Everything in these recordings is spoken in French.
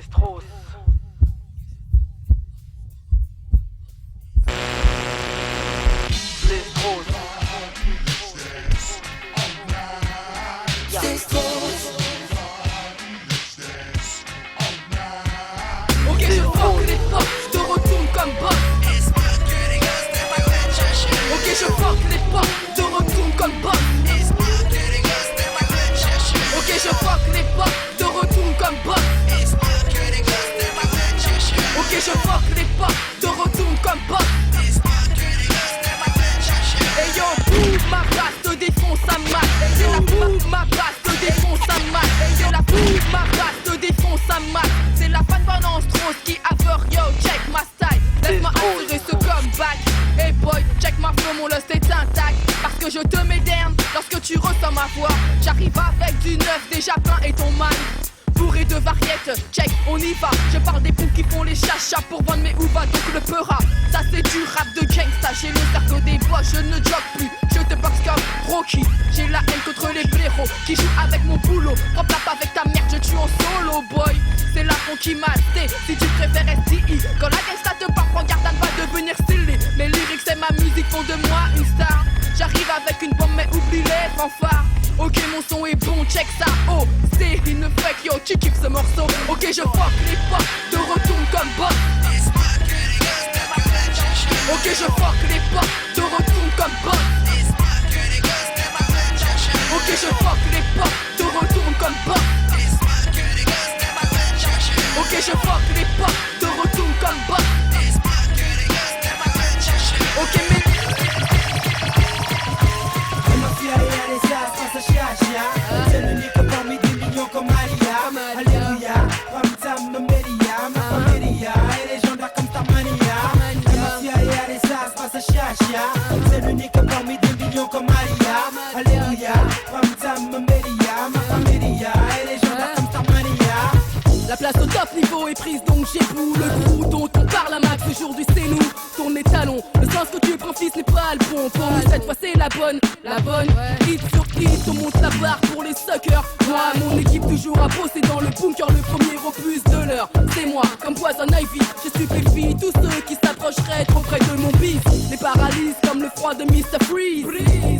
Destros. Destros. Ok, je fuck les potes, je te retourne comme boss. Ok, je fuck les potes, je te retourne comme boss. Ok, je fuck les potes, je te retourne comme boss. Ok, je fuck les potes, je te retourne comme boss. Hey yo, boum, ma race te défonce à mal. C'est la boum, ma race te défonce à mal. C'est la boum, ma race te défonce à mal. C'est la fan balance trop qui aveur, yo, check ma style. Laisse-moi assurer ce comeback. Hey boy, check ma flow, mon lust est intact. Parce que je te mets down lorsque tu ressens ma voix. J'arrive avec du neuf, déjà plein et ton man. Bourré de variettes, check, on y va. Je parle des fous qui font les chachas pour vendre mes ouvas, donc le peura. Ça c'est du rap de gangsta, j'ai le cerveau des bois, je ne jogue plus. Je te boxe comme Rocky, j'ai la haine contre les blaireaux qui jouent avec mon boulot. Remplace avec ta merde, je tue en solo boy. C'est la fond qui m'a té, si tu préfères STI. Quand la gangsta te parle, prends garde à ne pas devenir stylé. Mes lyrics et ma musique font de moi une star. J'arrive avec une bombe mais oublie les fanfares. Ok mon son est bon, check ça, oh c'est une fake, yo tu kiffes ce morceau. Ok je fuck les potes, te retourne comme boss. Ok je fuck les potes, te retourne comme boss. Ok je fuck les potes, te retourne comme boss. Ok je fuck les potes, te retourne comme boss. Ok mais c'est l'unique parmi des millions comme Maria. Alléluia, Ramtam, Media, ma familia, et légendaire comme Tamania. Mafia et Alessa, passe à Chacha. C'est l'unique parmi des millions comme Maria. Alléluia, Ramtam, Media, ma familia, et légendaire comme Tamania. la place au top niveau est prise donc j'ai pour le crew dont on parle à max aujourd'hui c'est nous. Tourne les talons, le sens que tu prends fils n'est pas le bon. Pour nous cette fois c'est la bonne. Hit sur hit, on monte la barre pour les suckers. Moi, mon équipe toujours à bosser dans le bunker, le premier opus de l'heure. C'est moi, comme Poison Ivy, je stupéfie tous ceux qui s'approcheraient trop près de mon bis. Les paralyses comme le froid de Mr. Freeze.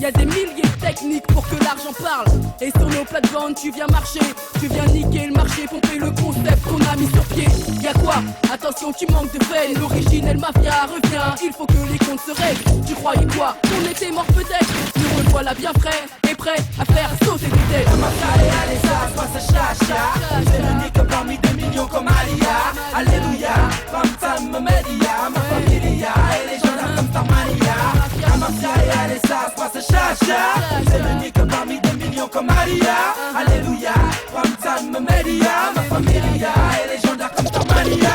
Y a des milliers de techniques pour que l'argent parle. Et sur nos plates-bandes, tu viens marcher, tu viens niquer le marché, pomper le concept qu'on a mis sur pied. Y'a quoi? Attention, tu manques de veine, l'originel mafia revient, il faut que les comptes se règlent. Tu croyais quoi? On était mort peut-être, nous revoilà bien frais et prêts à faire sauter des têtes. La mafia et Alessa, passe à Chacha. C'est l'unique parmi des millions comme Alia. Alléluia, Ramtam, Media, ma familia, et légendaire comme Tamania. La mafia et Alessa, passe à Chacha. C'est l'unique parmi des millions comme Alia. Alléluia, Ramtam, Media, ma familia, et légendaire comme Tamania.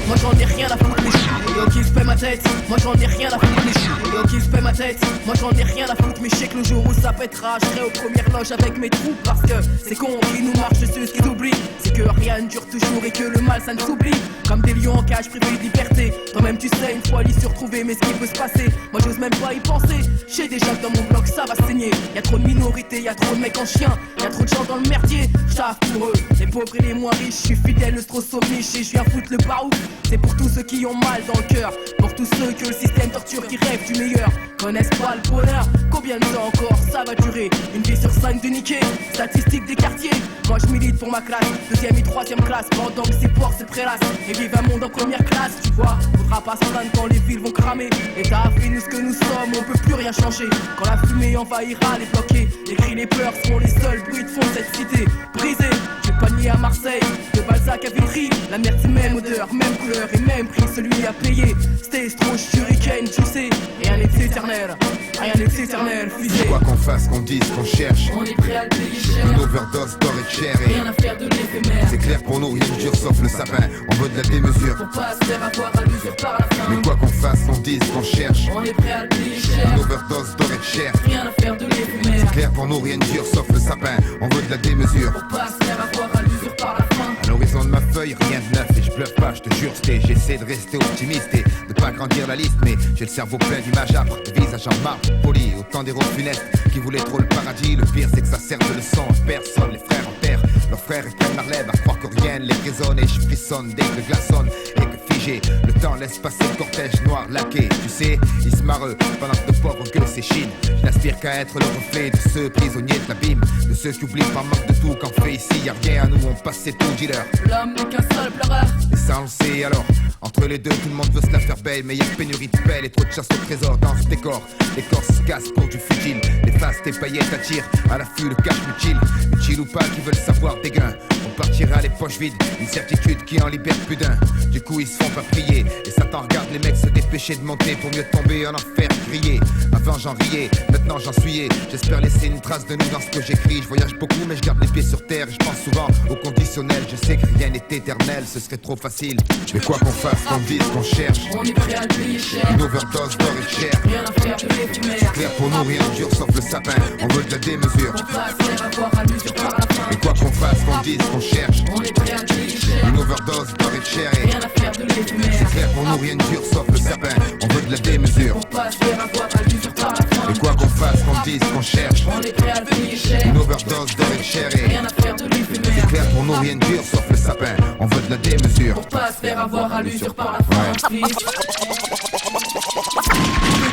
Moi j'en ai rien à foutre mes choux. Yo qui se paie ma tête, moi j'en ai rien à foutre mes choux. Yo qui se paie ma tête, moi j'en ai rien à foutre. Mais je sais que le jour où ça pètera, je serai aux premières loges avec mes troupes. Parce que c'est con qui nous marche dessus, ce qu'ils oublient c'est que rien ne dure toujours et que le mal ça ne s'oublie. Comme des lions en cage privés de liberté. Toi-même tu sais une fois l'y se retrouver, mais ce qui peut se passer, moi j'ose même pas y penser. J'sais déjà que dans mon bloc ça va saigner. Y'a trop de minorités, y'a trop de mecs en chien, y'a trop de gens dans le merdier. J'taffe pour eux, les pauvres et les moins riches. J'suis fidèle, le strossomiche et j'viens foutre le baroud. C'est pour tous ceux qui ont mal dans le cœur, pour tous ceux que le système torture, qui rêvent du meilleur, connaissent pas le bonheur. Combien de temps encore ça va durer? Une vie sur 5 de niquer, statistiques des quartiers. Moi je milite pour ma classe, deuxième et troisième classe, pendant que ces porcs se prélassent et vivent un monde en première classe. Tu vois, faudra pas se plaindre quand les villes vont cramer. L'État a fait nous ce que nous sommes, on peut plus rien changer. Quand la fumée envahira les bloqués, les cris, les pleurs seront les seuls bruits de fond de cette cité brisée. J'ai pas nié à Marseille, de Balzac sac à vitrine. La merde c'est même odeur, même couleur et même prix. Celui à payer, c'était trop Hurricane, tu sais. Rien n'est éternel, rien n'est éternel, fusée. Quoi qu'on fasse, qu'on dise, qu'on cherche, on est prêt à le payer cher. Une overdose d'or et de chair et rien à faire de l'éphémère. C'est clair pour nous, rien de dur sauf le sapin. On veut de la démesure. Faut pas se faire avoir à l'usure par la fin. Mais quoi qu'on fasse, qu'on dise, qu'on cherche, on est prêt à le payer cher. Une overdose d'or et de chair. Rien à faire de l'éphémère. C'est clair pour nous, rien de dur sauf le sapin. On veut de la démesure. Faut pas se faire avoir à l'usure par la fin. À l'horizon de ma feuille, rien de neuf et je bluffe pas, je te jure, j'essaie de rester optimiste et de pas grandir la liste. Mais j'ai le cerveau plein d'images âpres, de visages en marbre, poli, autant d'héros funestes qui voulaient trop le paradis. Le pire c'est que ça sert de leçon à personne, les frères en terre. Leurs frères ils prennent la relève à croire que rien ne les résonne. Et je frissonne dès que le glaçonne et que figé le temps laisse passer le cortège noir laqué. Tu sais, ils se marrent pendant que de pauvres gueux s'échinent. Je n'aspire qu'à être le reflet de ceux prisonniers de l'abîme, de ceux qui oublient par manque de tout qu'en fait ici y a rien à nous, on passait tout dealer. L'homme n'est qu'un seul pleureur. Et ça on le sait alors. Entre les deux, tout le monde veut se la faire belle, mais y a pénurie de pelle et trop de chasse au trésor dans ce décor. Les corps se cassent pour du futile, les faces tes paillettes attirent à l'affût le cash mutile. Utile ou pas, qui veulent savoir des gains. On partira les poches vides, une certitude qui en libère plus d'un. Du coup ils se font pas prier, et Satan regarde les mecs se dépêcher de monter pour mieux tomber en enfer grillé. Avant j'en riais, maintenant j'en suis. J'espère laisser une trace de nous dans ce que j'écris. Je voyage beaucoup mais je garde les pieds sur terre et je pense souvent au conditionnel. Je sais que rien n'est éternel, ce serait trop facile. Mais quoi qu'on fasse, qu'on dise, qu'on cherche, on est prêt à le payer cher. Une overdose d'or et de chair. Rien à faire de l'éphémère. C'est clair pour nous, rien de dur sauf le sapin. On veut de la démesure. Faut pas se faire avoir à l'usure par la fin. Mais quoi qu'on fasse, qu'on dise, qu'on cherche, on est prêt à le payer cher. Une overdose d'or et de chair et rien à faire de l'éphémère. C'est clair pour nous, rien de dur sauf le sapin. On veut de la démesure. Faut pas se faire avoir à l'usure par la fin. Mais quoi qu'on fasse, qu'on dise, qu'on cherche, on est prêt à le payer cher. Une overdose d'or et de chair et rien à faire de l'éphémère. C'est clair pour nous, rien de dur sauf le sapin. On veut de la démesure. Faut pas se faire avoir à l'usure par la fin. Tu veux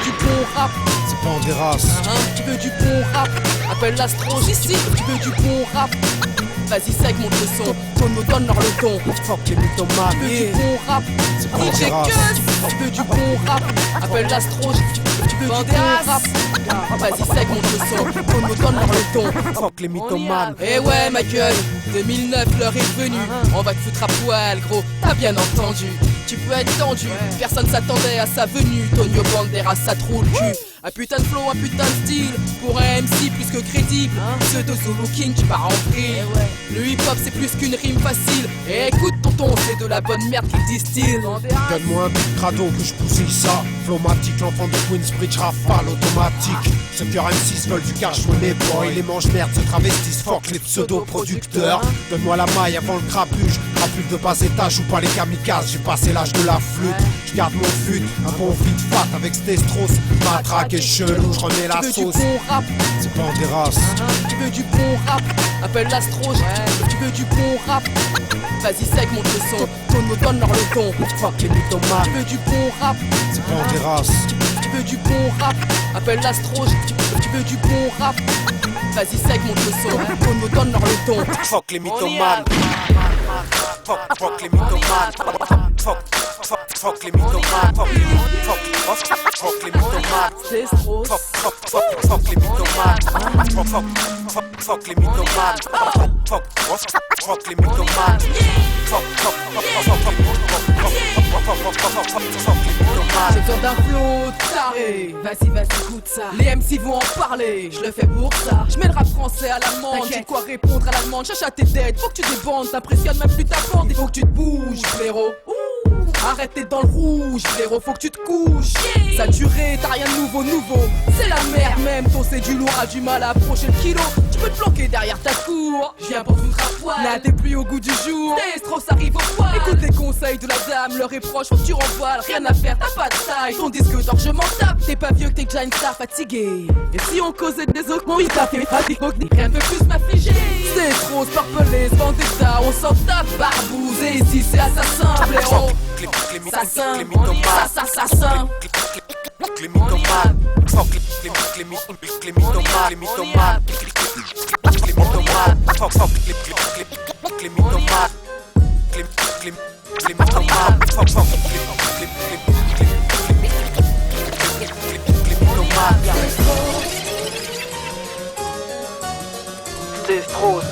du bon rap, C'est pas en des races. tu veux du bon rap, appelle l'astro ici. Tu veux du bon rap, vas-y sec monte le son. Tono donne-leur le ton. Fuck les mythomanes. Tu veux du bon rap, C'est pas en des races. tu veux du bon rap, appelle l'astro. Tu veux du bon rap, vas-y sec monte le son. Tono donne-leur le ton. Fuck les mythomanes. Eh ouais ma gueule, 2009 l'heure est venue. On va te foutre à poil gros, t'as bien entendu. Tu peux être tendu, personne s'attendait à sa venue. Tonio Banderas ça trou le cul. Un putain de flow, un putain de style. Pour un MC plus que crédible. Pseudo Zulu King tu pars en vrille. Le hip hop c'est plus qu'une rime facile. Et écoute tonton, c'est de la bonne merde qu'il distille. Donne-moi un petit crado que je poussille ça. Flowmatique, l'enfant de Queensbridge, rafale automatique. Ceux qui M6 veulent du cash money boy. Les manches merde se travestissent, fuck les pseudo-producteurs. Donne-moi la maille avant le crapuge. Crapule de bas étage ou pas les kamikazes. J'ai passé l'âge de la flûte. Je garde mon fut, un bon vide fat avec Stestros. Matraque et chelou, je remets la Tu veux sauce. du bon rap, C'est pas en des races. tu veux du bon rap, appelle l'astro. Tu veux du bon rap, vas-y sec monte le son. Tono donne-leur le ton. Fuck les mythomanes. Tu veux du bon rap, C'est pas en des races. tu veux du bon rap, appelle l'astro. Tu veux du bon rap, vas-y sec monte le son. Tono donne-leur le ton. Fuck les mythomanes. Fuck les mythomanes. Fuck les mythomanes. Fuck les mythomanes. C'est trop. Fuck les mythomanes. Fuck les mythomanes. Fuck les mythomanes. J'ai besoin d'un flow taré. Vas-y, écoute ça. Les MC vont en parler, je le fais pour ça. Je mets le rap français à l'amende, j'ai de quoi répondre à la demande. Chacha tes dettes, faut que tu débandes, t'impressionnes même plus ta bande. Il faut que tu te bouges, frérot. Arrête d'être dans le rouge, frérot, faut que tu te couches. Saturé, t'as rien de nouveau. C'est la merde même, ton c'est du lourd, a du mal à approcher le kilo. Tu peux te planquer derrière ta cour. Je viens pour te foutre à poil. Là, t'es plus au goût du jour. Destros arrive au poil. Écoute les conseils de la dame, leur reproche, faut que tu renvoies. Rien à faire, t'as pas de taille. Ton disque d'or, je m'en tape. T'es pas vieux que t'es déjà une star fatiguée. Et si on causait des autres, mon t'a fait pratique, rien ne peut plus m'affliger. C'est trop, Sparpelé, Vendetta, on s'en tape, barbouze. Et ici c'est assassin, blaireau. Assassin, assassin. Les mythomanes. Fuck les mythomanes. Les mythomanes. Les mythomanes. Fuck les mythomanes. Les mythomanes. Fuck les mythomanes. Destros.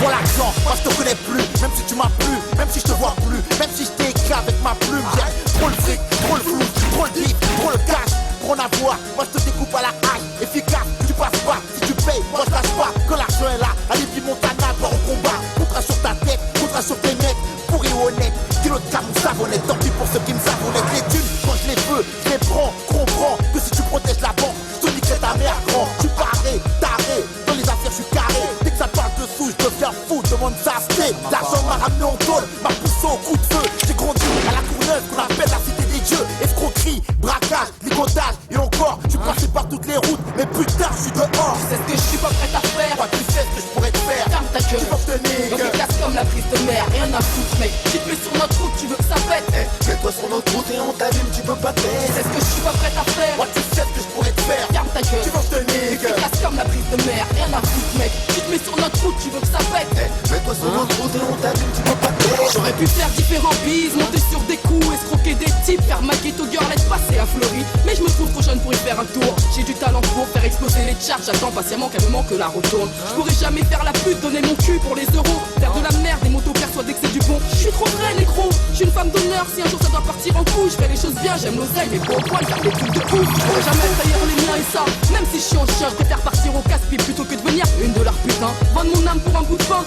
pour l'argent, moi je te connais plus. Même si tu m'as plu, même si je te vois plus, même si je t'ai écrit avec ma plume. J'ai trop le fric, trop le flou, trop le beat, trop le cash. Pour en avoir, moi je te découpe à la hache. Efficace, tu passes pas, si tu payes, moi je lâche pas. Quand l'argent est là, allez puis Montana, va au combat. Contrat sur ta tête, contrat sur tes mecs. Pour et honnête, kilo de camou savonnette. Tant pis pour ceux qui me savonnettent. Les thunes, quand je les veux, je les prends. Comprends que si tu protèges la banque, je te niquerai ta mère grand. Tu parais, taré, dans les affaires je suis carré. Dès que ça parle de sous, je deviens fou, demande ça c'est. L'argent m'a ramené en tôle, m'a poussé au coup de feu. J'ai grandi à la Courneuve, qu'on appelle la cité des dieux. Escroquerie, braquage, ligotage et encore. Je suis passé par toutes les routes, mais putain, je suis dehors. Tu sais ce que je suis pas prête à faire. Toi, tu sais ce que je pourrais te faire. Ferme ta gueule. Tu vas te Donc tu casses comme la prise de mer, rien à foutre mec. Tu te mets sur notre route, tu veux que ça pète. Mets-toi sur notre route et on t'allume, tu peux pas Tu taire. sais ce que je suis pas prête à faire. Moi, tu sais ce que je pourrais te faire. Ferme ta gueule. Tu vas te Donc tu casses comme la prise de mer, rien à foutre mec. Tu te mets sur notre route, tu veux que ça pète. Mets-toi sur notre route et on t'allume, tu peux pas taire. J'aurais pu faire différents bises, monter sur des coups, escroquer des types, faire ma ghetto girl, être passé à Fleury. Mais je me trouve trop jeune pour y faire un tour. J'ai du talent pour faire exploser les charts. J'attends patiemment qu'elle me manque la retourne. Je pourrais jamais faire la pute, donner mon cul pour les euros. Faire de la merde, des motos persuadés que c'est du bon. Je suis trop vrai, négro. Je suis une femme d'honneur. Si un jour ça doit partir en couille, je fais les choses bien, j'aime l'oseille, mais pas au point de faire des trucs de ouf. Je pourrais jamais trahir les miens et ça. Même si je suis en chien, je préfère partir au casse-pied plutôt que de venir une de leurs putains. Vendre mon âme pour un bout de pain.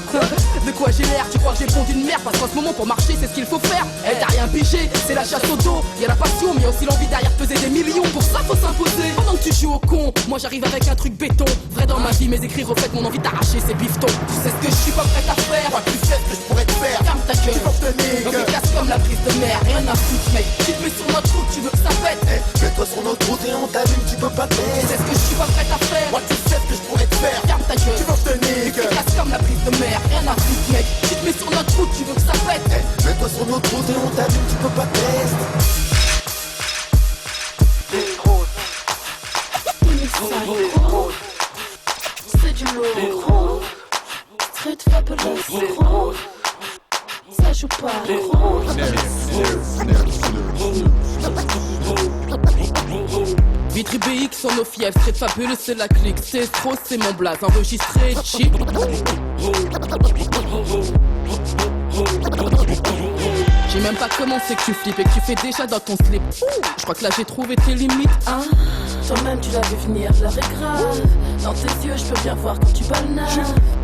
De quoi j'ai l'air, tu crois que j'ai pondu une merde? Parce qu'en ce moment pour marcher c'est ce qu'il faut faire. Elle t'a rien pigé, c'est la chasse au dos. Y'a la passion mais y'a aussi l'envie derrière peser des millions. Pour ça faut s'imposer. Pendant que tu joues au con, moi j'arrive avec un truc béton. Vrai dans ma vie, mes écrits reflètent mon envie d'arracher ces bifetons. Tu sais ce que je suis pas prête à faire. Moi, tu sais ce que je pourrais te faire. Ferme ta gueule. Tu vas te niquer. Donc tu casses comme la prise de mer, rien à foutre mec. Tu te mets sur notre route, tu veux que ça pète. Mets-toi sur notre route et on t'allume, tu peux pas Tu taire. sais ce que je suis pas prête à faire. Moi, tu sais ce que je pourrais te faire. Ferme ta gueule. Tu vas te Tu niquer. casses comme la prise de mer, rien à foutre mec. Tu te mets sur notre route, tu veux que ça pète. Mets-toi sur notre route et on t'allume, tu peux pas taire. C'est du lourd. Street fabulous. Ça joue pas trop. Vitry BX sont nos fiefs, Street fabuleux c'est la clique. C'est trop, c'est mon blaze, enregistré, cheap. J'ai même pas commencé que tu flippes et que tu fais déjà dans ton slip. Je crois que là j'ai trouvé tes limites, hein. Toi-même tu l'as vu venir, l'heure est grave. Dans tes yeux je peux bien voir quand tu balnages.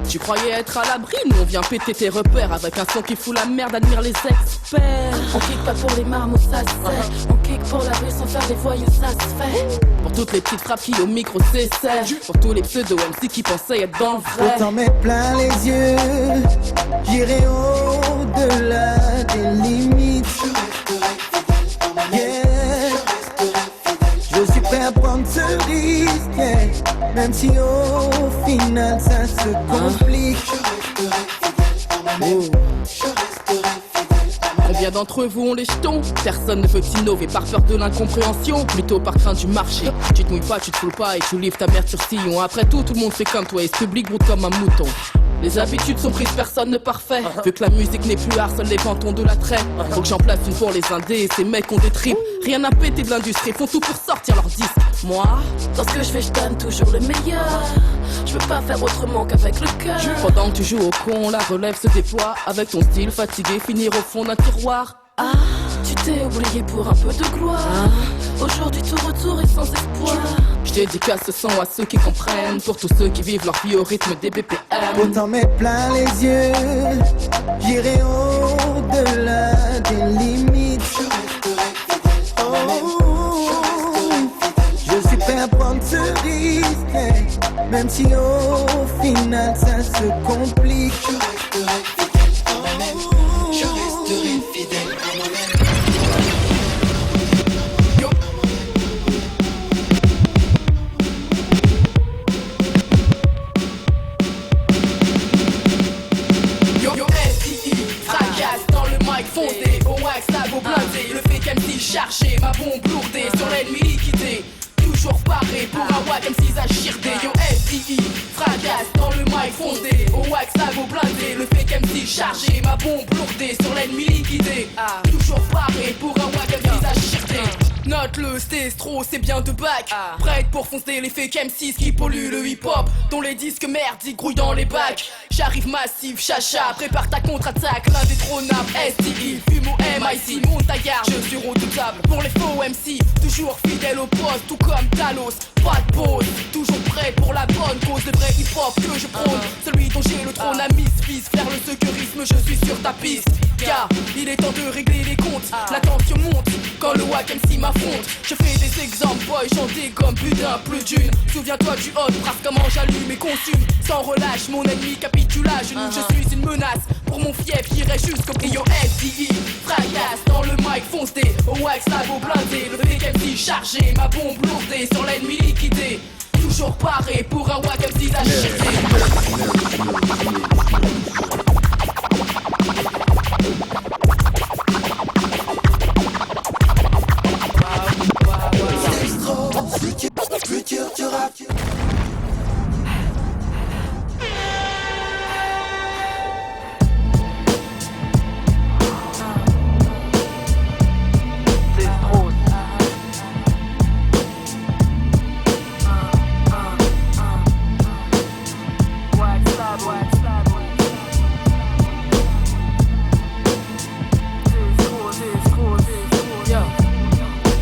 Tu croyais être à l'abri, nous on vient péter tes repères. Avec un son qui fout la merde, admire les experts. On kick pas pour les marmots, ça se fait. On kick pour la rue sans faire les voyous, ça se fait. Pour toutes les petites frappes qui au micro s'essèrent. Pour tous les pseudo MC qui pensaient être dans le vrai. Autant mettre plein les yeux, j'irai au-delà des limites. Yeah. Je suis prêt à prendre ce risque, yeah. Même si au final ça se complique. Combien d'entre vous ont les jetons? Personne ne peut innover par peur de l'incompréhension, plutôt par crainte du marché. Tu te mouilles pas, tu te foules pas et tu livres ta mère sur sillon. Après tout, tout le monde fait comme toi et ce public broute comme un mouton. Les habitudes sont prises, personne ne parfait. Vu que la musique n'est plus art, seuls les pantons de l'attrait. Faut que j'en place une pour les indés et ces mecs ont des tripes. Rien à péter de l'industrie, font tout pour sortir leurs disques. Moi, dans ce que je fais, je donne toujours le meilleur. Je veux pas faire autrement qu'avec le cœur. Pendant que tu joues au con, la relève se déploie. Avec ton style fatigué, finir au fond d'un tiroir. Ah, tu t'es oublié pour un peu de gloire. Aujourd'hui tout retour est sans espoir. Je dédicace ce son à ceux qui comprennent. Pour tous ceux qui vivent leur vie au rythme des BPM. Autant mettre plein les yeux, j'irai au-delà des limites. Je suis prêt à prendre ce risque, même si au final ça se complique. Je resterai fidèle à moi-même. Fondé, au wax, lago blindé, le fake MC chargé, ma bombe lourdée, sur l'ennemi liquidé. Toujours paré pour un wack MC's à chirdé. Yo FDI, fracasse dans le mic fondé, au wax, lago blindé, le fake MC chargé, ma bombe lourdée, sur l'ennemi liquidé. Toujours paré pour un wack MC's à chirdé. Note le stestro, c'est bien de bac. Prête pour foncer les fake M6 qui polluent le hip-hop, dont les disques merdiques grouillent dans les bacs. J'arrive massif, chacha, prépare ta contre-attaque. L'indétrônable STI, fume au MIC, monte ta garde, je suis redoutable. Pour les faux MC, toujours fidèle au poste, tout comme Talos. Pas de pause, toujours prêt pour la bonne cause. Le vrai hip-hop que je prône, celui dont j'ai le trône à Misfits. Faire le secourisme, je suis sur ta piste. Car il est temps de régler les comptes. La tension monte quand le wack MC m'affronte. Je fais des exemples, boy, chanter comme putain, plus d'une. Souviens-toi du hot, brasse comment j'allume et consume. Sans relâche, mon ennemi capitule à genoux. Je suis une menace pour mon fief qui irait jusqu'au brio FDI. Fracasse dans le mic foncé, au wax labo blindé. Le fake MC chargé, ma bombe lourdée sur l'ennemi liquidé. Toujours paré pour un wack MC d'HRT. Futur du rap.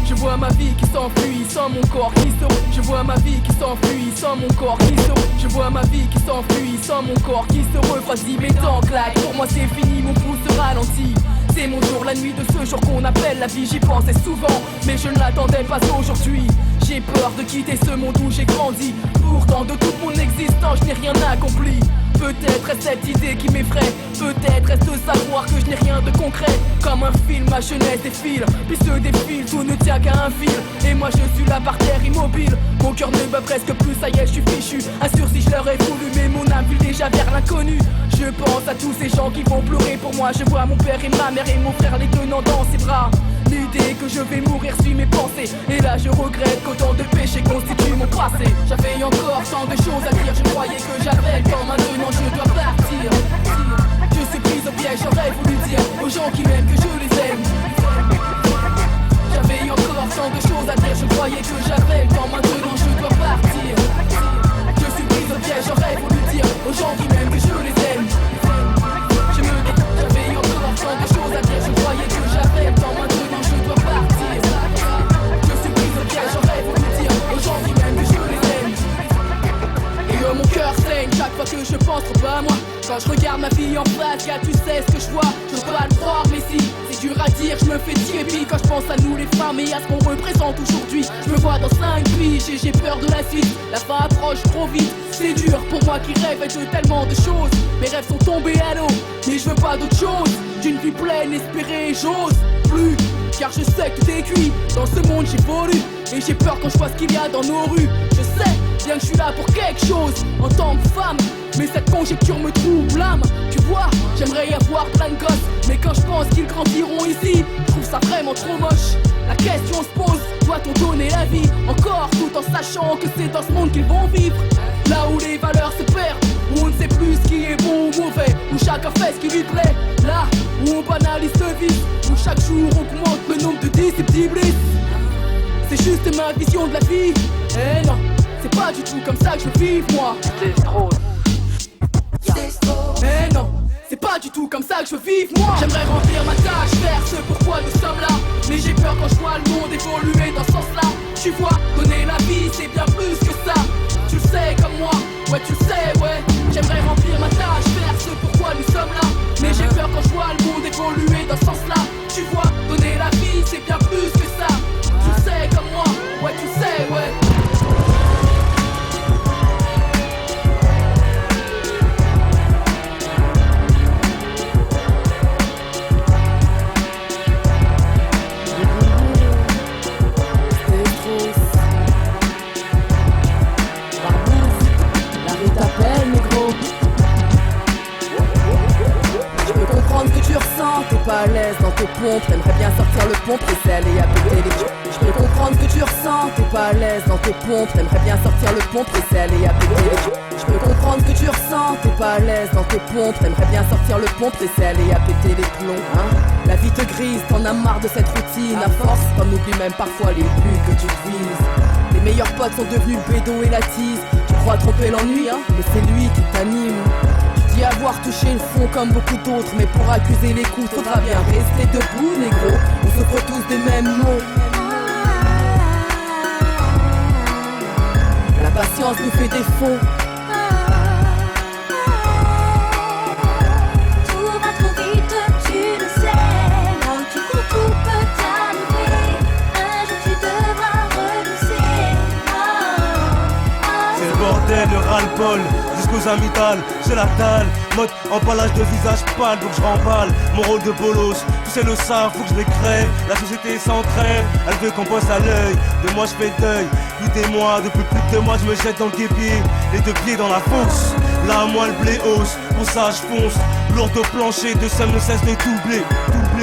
Je vois ma vie qui s'enfuit sans mon corps qui se. Je vois ma vie qui s'enfuit sans mon corps qui se. Je vois ma vie qui s'enfuit sans mon corps qui se refroidit. Mes dents claquent, pour moi c'est fini, mon pouce se ralentit. C'est mon jour, la nuit de ce jour qu'on appelle la vie, j'y pensais souvent, mais je ne l'attendais pas aujourd'hui. J'ai peur de quitter ce monde où j'ai grandi. Pourtant de toute mon existence je n'ai rien accompli. Peut-être est cette idée qui m'effraie. Peut-être est-ce de savoir que je n'ai rien de concret. Comme un film, ma jeunesse défile, puis se défile, tout ne tient qu'à un fil. Et moi je suis là par terre immobile. Mon cœur ne bat presque plus, ça y est je suis fichu. Un sursis je leur ai voulu, mais mon âme file déjà vers l'inconnu. Je pense à tous ces gens qui vont pleurer pour moi. Je vois mon père et ma mère et mon frère les tenant dans ses bras. L'idée que je vais mourir suit mes pensées. Et là je regrette qu'autant de péchés constituent mon passé. J'avais encore tant de choses à dire. Je croyais que j'avais le temps, maintenant je dois partir. Je suis prise au piège, j'aurais voulu dire aux gens qui m'aiment que je les aime. J'avais encore tant de choses à dire. Je croyais que j'avais le temps, maintenant je dois partir. Je suis prise au piège, j'aurais voulu dire aux gens qui m'aiment que je les aime. J'avais encore tant de choses à dire. Je croyais que j'avais le temps, maintenant je dois partir. Je suis prise au piège, j'aurais voulu dire aux gens qui m'aiment que je les aime. Et mon cœur saigne chaque fois que je pense trop à moi. Quand je regarde ma fille en face, gars, tu sais ce que je vois. Je peux pas le croire, mais si, c'est dur à dire, je me fais tirer. Puis quand je pense à nous les femmes et à ce qu'on représente aujourd'hui, je me vois dans 5 piges et j'ai peur de la suite. La fin approche trop vite, c'est dur pour moi qui rêve de tellement de choses. Mes rêves sont tombés à l'eau, mais je veux pas d'autre chose. D'une vie pleine, espérée, j'ose plus. Car je sais que tout est cuit, dans ce monde j'évolue. Et j'ai peur quand je vois ce qu'il y a dans nos rues. Je sais bien que je suis là pour quelque chose en tant que femme, mais cette conjecture me trouble l'âme. Tu vois, j'aimerais y avoir plein de gosses, mais quand je pense qu'ils grandiront ici, je trouve ça vraiment trop moche. La question se pose, doit-on donner la vie encore, tout en sachant que c'est dans ce monde qu'ils vont vivre? Là où les valeurs se perdent, où on ne sait plus ce qui est bon ou mauvais, où chacun fait ce qui lui plaît. Là où on banalise le vice, où chaque jour augmente le nombre de disciples d'Iblis. C'est juste ma vision de la vie. Eh non, c'est pas du tout comme ça que je veux vivre moi. C'est trop. Eh non, c'est pas du tout comme ça que je veux vivre moi. J'aimerais remplir ma tâche, faire ce pourquoi nous sommes là. Mais j'ai peur quand je vois le monde évoluer dans ce sens-là. Tu vois, donner la vie c'est bien plus que ça. Tu le sais comme moi, ouais tu le sais, ouais. J'aimerais remplir ma tâche, faire ce pourquoi nous sommes là. Mais j'ai peur quand je vois le monde évoluer dans ce sens-là. Tu vois, donner la vie c'est bien plus que ça. Tu le sais comme moi, ouais tu le sais, ouais. pas à l'aise dans tes pompes. T'aimerais bien sortir le pompe et c'est aller à péter les joues. Je peux comprendre que tu ressens, t'es pas à l'aise dans tes pompes. T'aimerais bien sortir le pompe et c'est aller à péter les joues. Je peux comprendre que tu ressens, t'es pas à l'aise dans tes pompes. T'aimerais bien sortir le pompe et c'est aller à péter les plombs, hein. La vie te grise, t'en as marre de cette routine. À force, t'en oublies même parfois les buts que tu vises. Tes meilleurs potes sont devenus le bédo et la tise. Tu crois tromper l'ennui, hein, mais c'est lui qui t'anime. Tu dis avoir touché le fond comme beaucoup d'autres, mais pour accuser les coups, faudra bien rester debout, négro. On souffre tous des mêmes mots. La patience nous fait défaut. Tout va trop vite, tu le sais. Là où tu cours, tout peut t'arriver. Un jour tu devras renoncer. C'est le bordel, le ras-le-bol, jusqu'aux amygdales, j'ai la dalle. Mode emballage de visage pâle, donc je remballe mon rôle de bolos. Tu sais le savent, faut que je les crève. La société s'entraîne, elle veut qu'on bosse à l'œil. De moi je fais le deuil, plus des mois, depuis plus de 2 mois je me jette dans le guépier. Les 2 pieds dans la fosse, là moi le blé hausse. Pour ça je fonce, lourd au plancher, de somme ne cesse de doubler.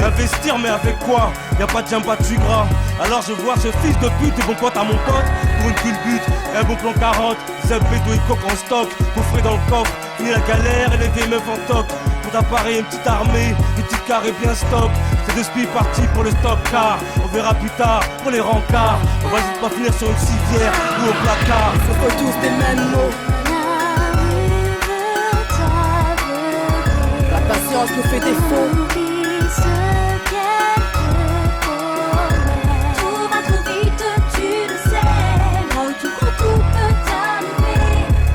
Investir mais avec quoi? Y'a pas de jam, pas de sucre gras. Alors je vois ce fils de pute, des bons potes à mon pote. Pour une culbute, un bon plan carotte. Zeb, bédo et coque en stock, coffré dans le coffre. Fini la galère et les vieilles meufs en toc. Pour t'appareiller une petite armée, une petite carré bien stock. C'est 2 spies partis pour le stock car on verra plus tard pour les rencarts. On va juste pas finir sur une civière ou au placard. On souffre tous des mêmes mots. La patience nous fait défaut. Tout va trop vite, tu le sais. Là où tu cours, tout peut t'arriver.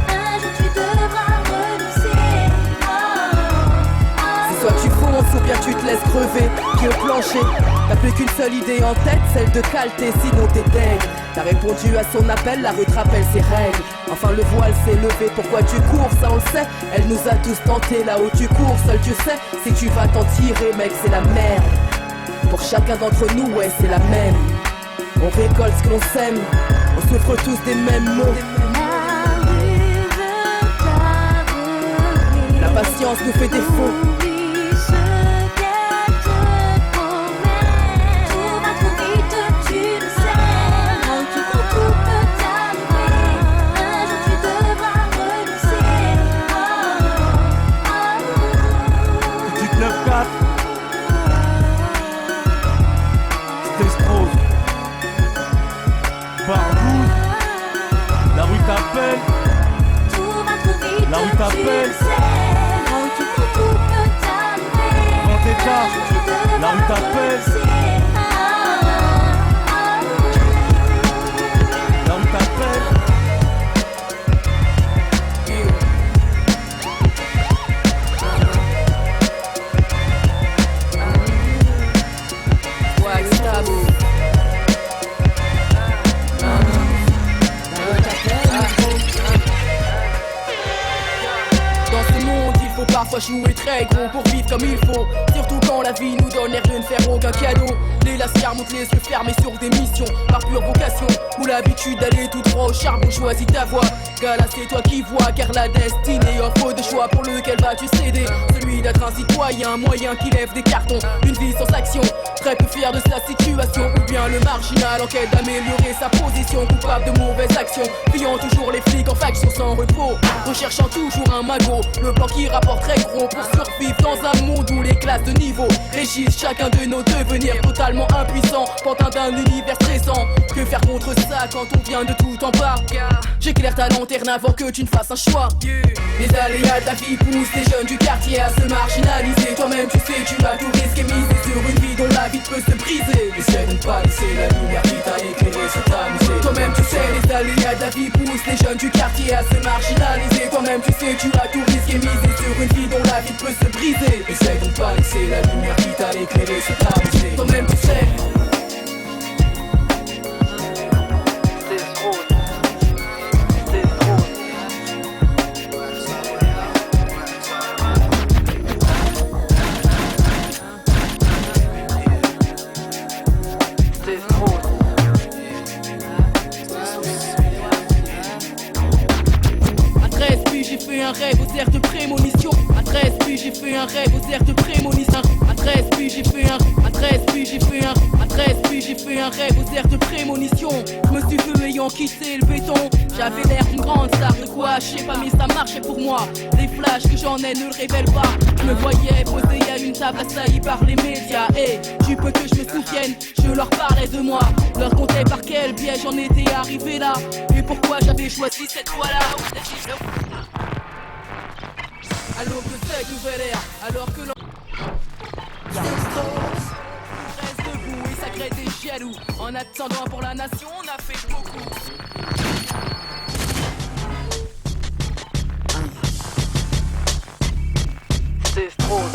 Un jour tu devras renoncer. C'est soit tu fonces ou bien tu te laisses crever. Pied au plancher, t'as plus qu'une seule idée en tête, celle de calter, sinon t'es deg. T'as répondu à son appel, la rue te rappelle ses règles. Enfin le voile s'est levé, pourquoi tu cours, ça on le sait. Elle nous a tous tentés, là où tu cours, seul tu sais. Si tu vas t'en tirer mec, c'est la merde. Pour chacun d'entre nous, ouais c'est la même. On récolte ce que l'on sème, on souffre tous des mêmes mots. La patience nous fait défaut. La rue t'appelle. La rue t'appelle. Grand état. La rue t'appelle. La rue t'appelle. Parfois jouer très gros pour vivre comme il faut. Surtout quand la vie nous donne l'air de ne faire aucun cadeau. Les lascars montent les yeux fermés sur des missions par pure vocation, ou l'habitude d'aller tout droit au charbon. Choisis ta voie, gala c'est toi qui vois. Car la destinée offre de choix pour lequel vas-tu céder. Celui d'être un citoyen, un moyen qui lève des cartons. Une vie sans action, très peu fier de sa situation. Ou bien le marginal en quête d'améliorer sa position. Coupable de mauvaises actions, fuyant toujours les flics en faction sans repos. Recherchant toujours un magot, le plan qui rapporte très gros pour survivre dans un monde où les classes de niveau régissent chacun de nos devenirs. Totalement impuissants, pantin d'un univers stressant. Que faire contre ça quand on vient de tout en bas? J'éclaire ta lanterne avant que tu ne fasses un choix. Les aléas de la vie poussent les jeunes du quartier à se marginaliser. Toi-même tu sais tu vas tout risquer, miser sur une vie dont la vie peut se briser. Essaie de ne pas laisser la lumière qui t'a éclairé se t'amuser. Toi-même tu sais les aléas de la vie poussent les jeunes du quartier à se marginaliser. Toi-même tu sais tu vas tout risquer, miser sur une vie dont la vie peut se briser. Essaie de ne pas laisser la lumière qui t'a éclairé se t'amuser. Toi-même tu sais. Un rêve aux airs de prémonition. À 13 puis j'ai fait un rêve aux airs de prémonition. À 13 puis j'ai fait un à 13 puis j'ai fait un à 13 puis j'ai fait un rêve aux airs de prémonition. Je me suis vu ayant quitté le béton. J'avais l'air d'une grande star de quoi, je sais pas mais ça marchait pour moi. Les flashs que j'en ai ne le révèlent pas. Je me voyais posé à une table assailli par les médias. Et tu peux que je me souvienne, je leur parlais de moi. Leur contais par quel biais j'en étais arrivé là. Et pourquoi j'avais choisi cette voie-là. Alors que cette nouvelle ère, alors que l'on reste debout et ça crée des jaloux. En attendant pour la nation, on a fait beaucoup. C'est trop.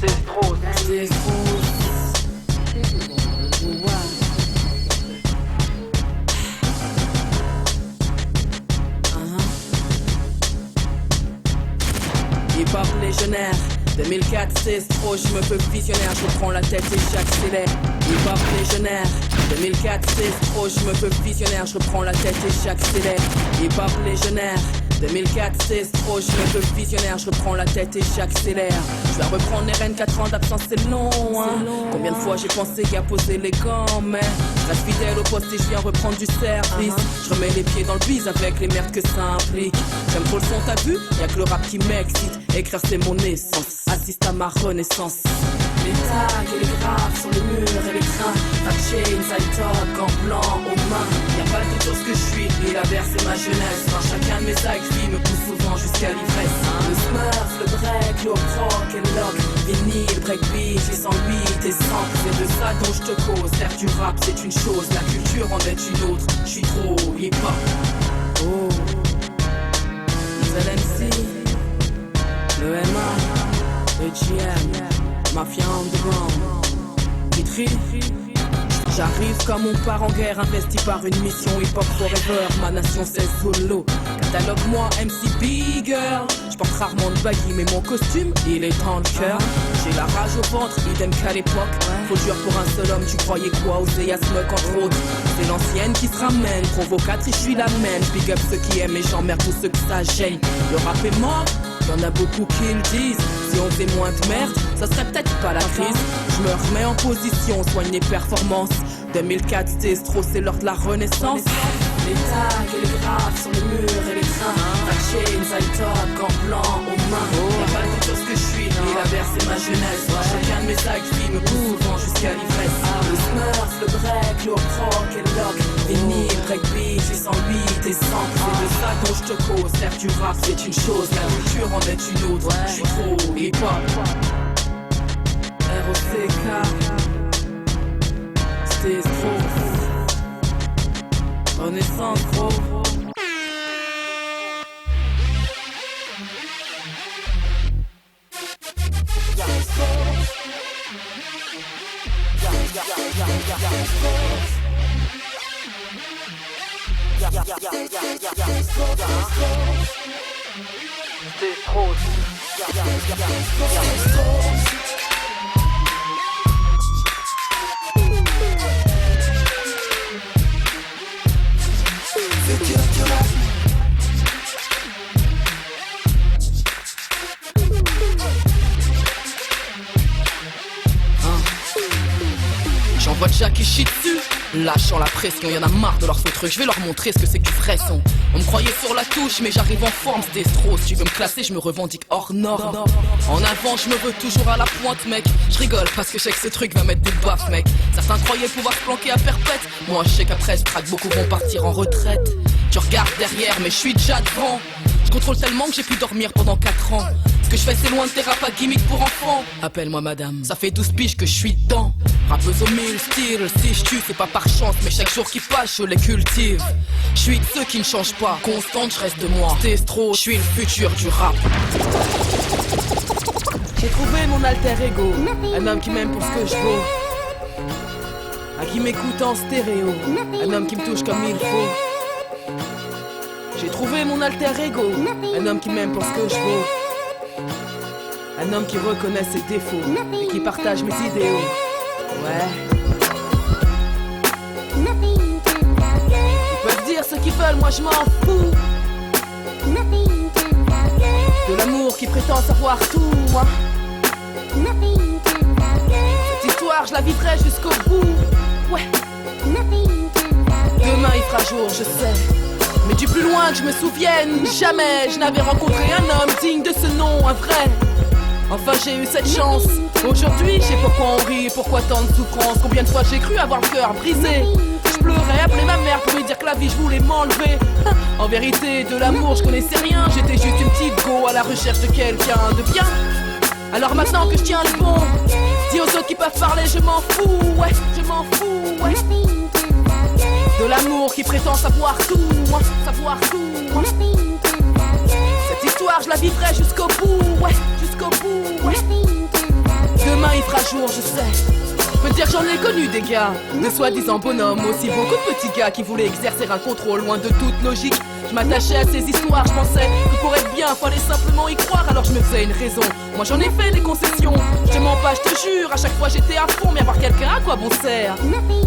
C'est trop. C'est trop. Hip-hop légionnaire 2004 c'est trop, je me peux visionnaire, je prends la tête et j'accélère. Hip-hop légionnaire 2004 c'est trop, je me peux visionnaire, je prends la tête et j'accélère. Hip-hop légionnaire 2004 c'est trop, je me peux visionnaire, je reprends la tête et j'accélère. Je vais reprendre les rênes, 4 ans d'absence c'est long, hein. Combien de fois j'ai pensé qu'à poser les gants, mais je reste fidèle au poste et je viens reprendre du service. Je remets les pieds dans le bise avec les merdes que ça implique. J'aime trop le son, t'as vu, y'a que le rap qui m'excite. Écrire c'est mon essence, assiste à ma renaissance. Les tags et les graphes sur les murs et les trains. Fat chain, side talk, en blanc aux mains. Y'a pas de chose que je suis, ni la verse et ma jeunesse. Enfin, chacun de mes actes me pousse souvent jusqu'à l'ivresse. Le smurf, le break, le rock et le lock. Vinyle, breakbeat, j'ai 108 et 100. C'est de ça dont je te cause. Faire du rap c'est une chose, la culture en est une autre. J'suis trop hip-hop. Oh, ZNC, le MA, le GM. Mafia underground, Vitry. J'arrive comme on part en guerre, investi par une mission hip-hop forever. Ma nation c'est solo, catalogue moi MC Big Girl. J'porte rarement de baggy mais mon costume il est dans le cœur. J'ai la rage au ventre, idem qu'à l'époque. Faut dur pour un seul homme, tu croyais quoi? Oser à smoke entre autres. C'est l'ancienne qui se ramène, provocatrice, je suis la même. Big up ceux qui aiment et j'emmerde tous ceux que ça gêne. Le rap est mort, y'en a beaucoup qui le disent. Si on faisait moins de merde, ça serait peut-être pas la crise. Je me remets en position, soigne les performances. 2004 c'était trop, c'est l'heure de la renaissance. Les tags et les graphes sur les murs et les trains. Fat chain, side talk, en blanc aux mains. Y'a pas de chose que je suis, ni la verse et ma jeunesse. Chacun de mes actes me pousse souvent jusqu'à l'ivresse. Le smurf, le break, le rock et le lock. Vinyle, breakbeat, j'ai 108 et 100. C'est de ça dont je te cause. Faire du rap c'est une chose, la culture en est une autre. J'suis trop hip-hop. ROCK, c'était trop. Renaissance gros. C'était trop. J'envoie Jack qui chie dessus, lâchant la pression, y'en a marre de leur faux trucs, je vais leur montrer ce que c'est que du vrai son. On me croyait sur la touche, mais j'arrive en forme, c'était trop. Si tu veux me classer, je me revendique hors norme. En avant, je me veux toujours à la pointe, mec. Je rigole parce que je sais que ce truc va mettre des baffes, mec. Certains croyaient pouvoir se planquer à perpète. Moi, je sais qu'après ce track, beaucoup vont partir en retraite. Tu regardes derrière, mais je suis déjà devant. Je contrôle tellement que j'ai pu dormir pendant 4 ans. Ce que je fais c'est loin de tes rap à gimmick pour enfants. Appelle-moi madame, ça fait 12 piges que je suis dedans. Rappeuse au 1000 styles, si je tue c'est pas par chance. Mais chaque jour qui passe je les cultive. Je suis de ceux qui ne changent pas, constante je reste de moi. Testro, je suis le futur du rap. J'ai trouvé mon alter ego, un homme qui m'aime pour ce que je vaux. Un qui m'écoute en stéréo, un homme qui me touche comme il faut. J'ai trouvé mon alter ego, un homme qui m'aime pour ce que je vaux. Un homme qui reconnaît ses défauts et qui partage mes idéaux. Ouais. Ils peuvent dire ce qu'ils veulent, moi je m'en fous. De l'amour l'amour qui prétend savoir tout, hein. Cette histoire, je la vivrai jusqu'au bout. Ouais. Demain il fera jour, je sais. Mais du plus loin que je me souvienne, jamais je n'avais rencontré un homme digne de ce nom, un vrai. Enfin j'ai eu cette chance. Aujourd'hui je sais pourquoi on rit et pourquoi tant de souffrance. Combien de fois j'ai cru avoir le cœur brisé. Je pleurais, appelais ma mère pour lui dire que la vie je voulais m'enlever. En vérité de l'amour je connaissais rien. J'étais juste une petite go à la recherche de quelqu'un de bien. Alors maintenant que je tiens le bon, dis aux autres qui peuvent parler, je m'en fous, ouais, je m'en fous, ouais. De l'amour qui prétend savoir tout, hein, savoir tout, hein. Cette histoire je la vivrai jusqu'au bout, ouais, jusqu'au bout, ouais. Demain il fera jour, je sais. Je peux dire que j'en ai connu des gars, de soi-disant bonhommes, aussi beaucoup de petits gars qui voulaient exercer un contrôle loin de toute logique. Je m'attachais à ces histoires, je pensais que pour être bien, fallait simplement y croire, alors je me faisais une raison. Moi j'en ai fait des concessions, je te mens pas, je te jure, à chaque fois j'étais à fond, mais avoir quelqu'un à quoi bon sert?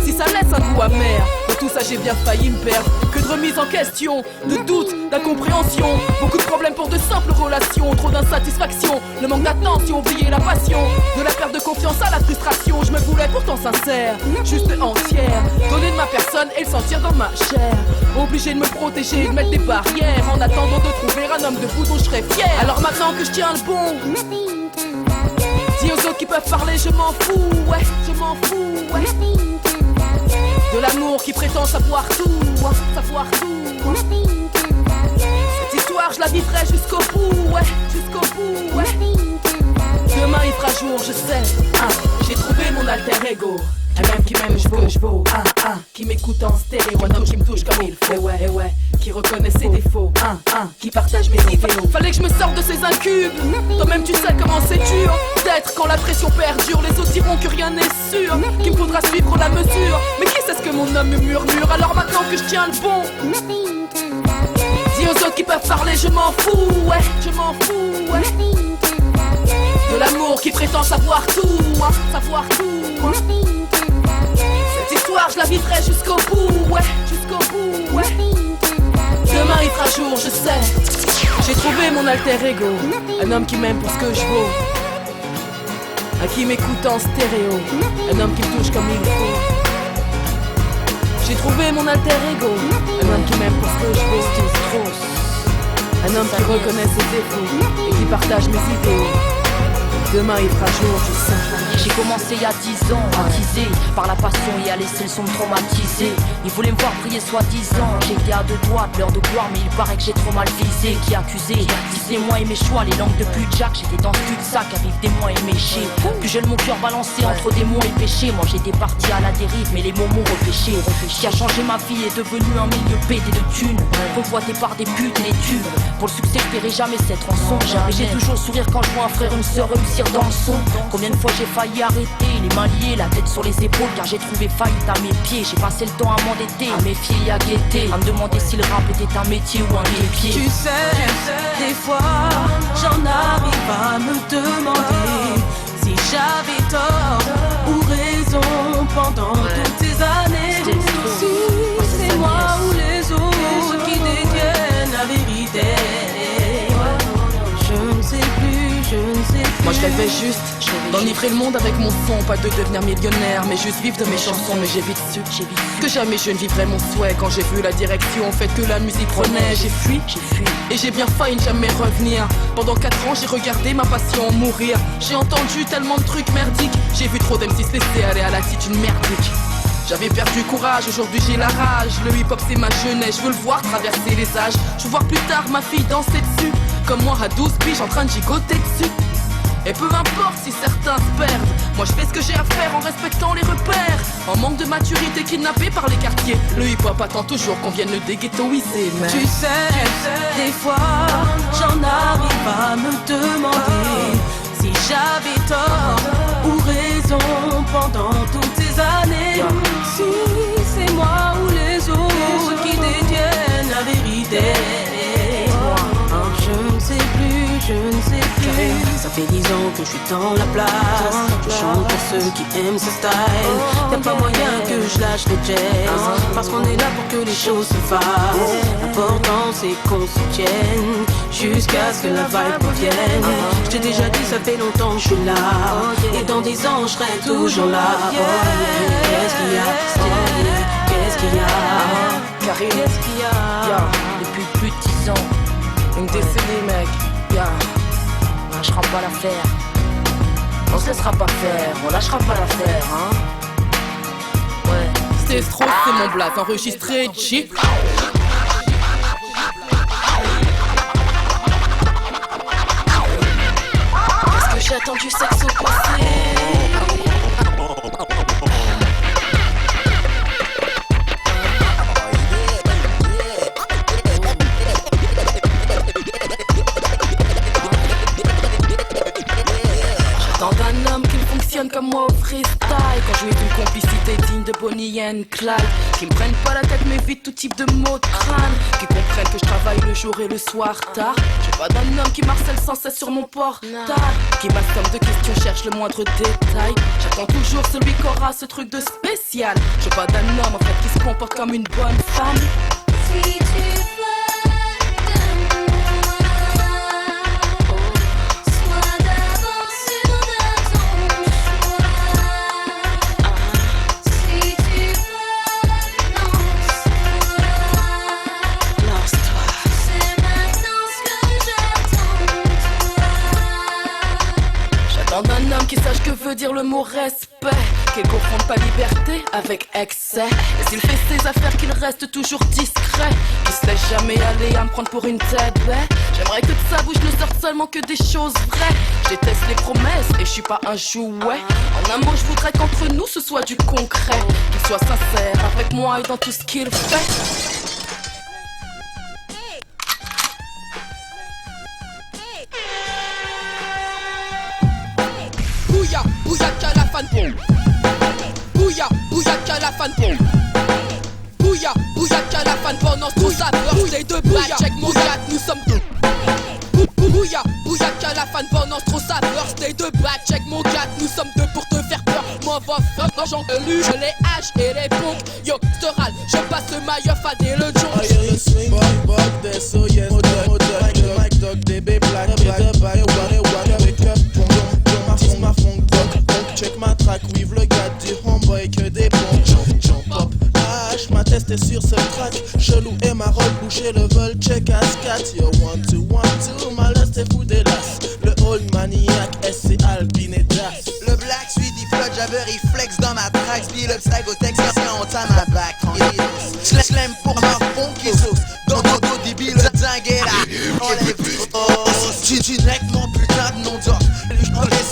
Si ça laisse un goût amer, dans tout ça j'ai bien failli me perdre. Que de remise en question, de doute, d'incompréhension, beaucoup de problèmes pour de simples relations, trop d'insatisfaction, le manque d'attention, oublier la passion, de la perte de confiance à la frustration. Je me voulais pourtant sincère, juste entière, donner de ma personne et le sentir dans ma chair. Obligé de me protéger, de mettre des barrières, en attendant de trouver un homme debout dont je serais fier. Alors maintenant que je tiens le bon, dis aux autres qui peuvent parler, je m'en fous, ouais, je m'en fous, ouais. De l'amour qui prétend savoir tout, hein, savoir tout, hein. Cette histoire je la vivrai jusqu'au bout, ouais, jusqu'au bout, ouais. Demain il fera jour, je sais, hein. J'ai trouvé mon alter ego, un homme qui m'aime que je vaux, qui m'écoute en stéréo, un homme qui me touche comme il faut, ouais, ouais, qui reconnaît ses défauts, qui partage mes idéaux. Fallait que je me sorte de ces incubes, toi-même tu sais comment c'est dur d'être quand la pression perdure. Les autres diront que rien n'est sûr, qu'il me faudra suivre la mesure. Mais qui sait ce que mon homme me murmure? Alors maintenant que je tiens le bon, dis aux autres qui peuvent parler, je m'en fous, ouais, je m'en fous, ouais. De l'amour qui prétend savoir tout, hein, savoir tout, hein. Cette histoire je la vivrai jusqu'au bout, ouais, jusqu'au bout, ouais. Demain il fera jour, je sais. J'ai trouvé mon alter ego, un homme qui m'aime pour ce que je vaux, un qui m'écoute en stéréo, un homme qui me touche comme il faut. J'ai trouvé mon alter ego, un homme qui m'aime pour ce que je vaux, un homme qui reconnaît ses défauts et qui partage mes idéaux. Demain il fera jour, je sais. J'ai commencé il y a 10 ans, attisé par la passion et à laisser le son me traumatiser. Ils voulaient me voir prier soi-disant, j'étais à 2 doigts de l'heure de gloire, mais il paraît que j'ai trop mal visé. Qui accusé, disait moi et mes choix, les langues de pute Jack. J'étais dans ce cul-de-sac avec des mois éméchés. Plus jeune mon cœur balancé entre démons et péchés. Moi j'étais parti à la dérive, mais les mots m'ont repêché. Ce qui a changé ma vie est devenu un milieu pété de thunes, convoité par des putes et des tubes. Pour le succès je paierai jamais cette rançon, mais j'ai toujours le sourire quand je vois un frère, une sœur réussir dans le son. Combien de fois j'ai failli arrêter, les mains liées, la tête sur les épaules, car j'ai trouvé faillite à mes pieds. J'ai passé le temps à m'endetter, à méfier et à guetter, à me demander si le rap était un métier ou un métier. Tu sais, des fois j'en arrive à me demander si j'avais tort ou raison pendant toutes ces années. Si c'est moi ou les autres qui détiennent la vérité, je ne sais plus, je ne sais plus. Moi je rêvais juste d'enivrer le monde avec mon son, pas de devenir millionnaire, mais juste vivre de mes chansons. Mais j'ai vite su que jamais je ne vivrais mon souhait. Quand j'ai vu la direction faite que la musique prenait, j'ai fui et j'ai bien failli ne jamais revenir. Pendant 4 ans j'ai regardé ma passion mourir. J'ai entendu tellement de trucs merdiques, j'ai vu trop d'M6 laisser aller à l'attitude merdique. J'avais perdu courage, aujourd'hui j'ai la rage. Le hip-hop c'est ma jeunesse, je veux le voir traverser les âges. Je veux voir plus tard ma fille danser dessus, comme moi à 12 piges en train de gigoter dessus. Et peu importe si certains se perdent, moi je fais ce que j'ai à faire en respectant les repères. En manque de maturité, kidnappé par les quartiers, le hip-hop attend toujours qu'on vienne le déghettoiser. Mais tu sais, des fois j'en arrive à me demander si j'avais tort ou raison pendant toutes ces années. Si c'est moi ou les autres qui détiennent la vérité, je ne sais plus, je ne sais plus. Ça fait 10 ans que je suis dans la place. Je chante pour ceux qui aiment ce style. Y'a pas moyen que je lâche le jazz, parce qu'on est là pour que les choses se fassent. L'important c'est qu'on se tienne jusqu'à ce que la vibe revienne. Je t'ai déjà dit, ça fait longtemps que je suis là, et dans 10 ans je serai toujours là. Qu'est-ce qu'il y a? Qu'est-ce qu'il y a? Karim, qu'est-ce qu'il y a? Depuis plus de 10 ans, une décennie mec, on lâchera pas l'affaire. On se laissera pas faire, on lâchera pas l'affaire, hein. Ouais. C'est trop, c'est mon blaze, enregistré cheap. Est-ce que j'ai attendu sexe au passé? Comme moi au freestyle, quand je veux une complicité digne de Bonnie and Clyde, qui me prennent pas la tête mais vite tout type de mots de crâne, qui comprennent que je travaille le jour et le soir tard. J'ai pas d'un homme qui marcelle sans cesse sur mon portable, qui m'assomme de questions, cherche le moindre détail. J'attends toujours celui qui aura ce truc de spécial. J'ai pas d'un homme en fait qui se comporte comme une bonne femme. Si tu d'un homme qui sache que veut dire le mot respect, qu'il confonde pas liberté avec excès, et s'il fait ses affaires qu'il reste toujours discret, qu'il se laisse jamais aller à me prendre pour une tête bête. J'aimerais que de sa bouche ne sorte seulement que des choses vraies. Je déteste les promesses et je suis pas un jouet. En un mot je voudrais qu'entre nous ce soit du concret, qu'il soit sincère avec moi et dans tout ce qu'il fait. Bouya, bouyaka la fan pom. Bouya, bouyaka la fan pom. Bouya, bouyaka la fan pendant tout ça. Les deux bouya, check mon gars, nous sommes deux. Bouya, bouyaka la fan pendant trop ça. Les deux back, check mon gars, nous sommes deux pour te faire peur. Moi va fuck, j'en lu, je les hache et les pompes. Yo, Storal, je passe le maillot fadé le jonc. You swing, bug, this, so yes, Mike Dog, DB, Black, the Bio, wake up, ma funk, check ma track, vive le gars du homeboy que des bons. Jump up, H, ma test est sur ce track. Chelou et ma robe, boucher le vol, check à scat. Yo, 1, 2, 1, 2, ma lust est fou des lasses. Le old maniac, SC Alpine et Das. Le black suit des flottes, j'avais reflex dans ma track. Speed up, psycho, texte, on t'a ma back. Slam pour ma funk qui sauce. Dans ton dos, débile, dingue là. On les vit, tu n'es que mon putain de nom d'or.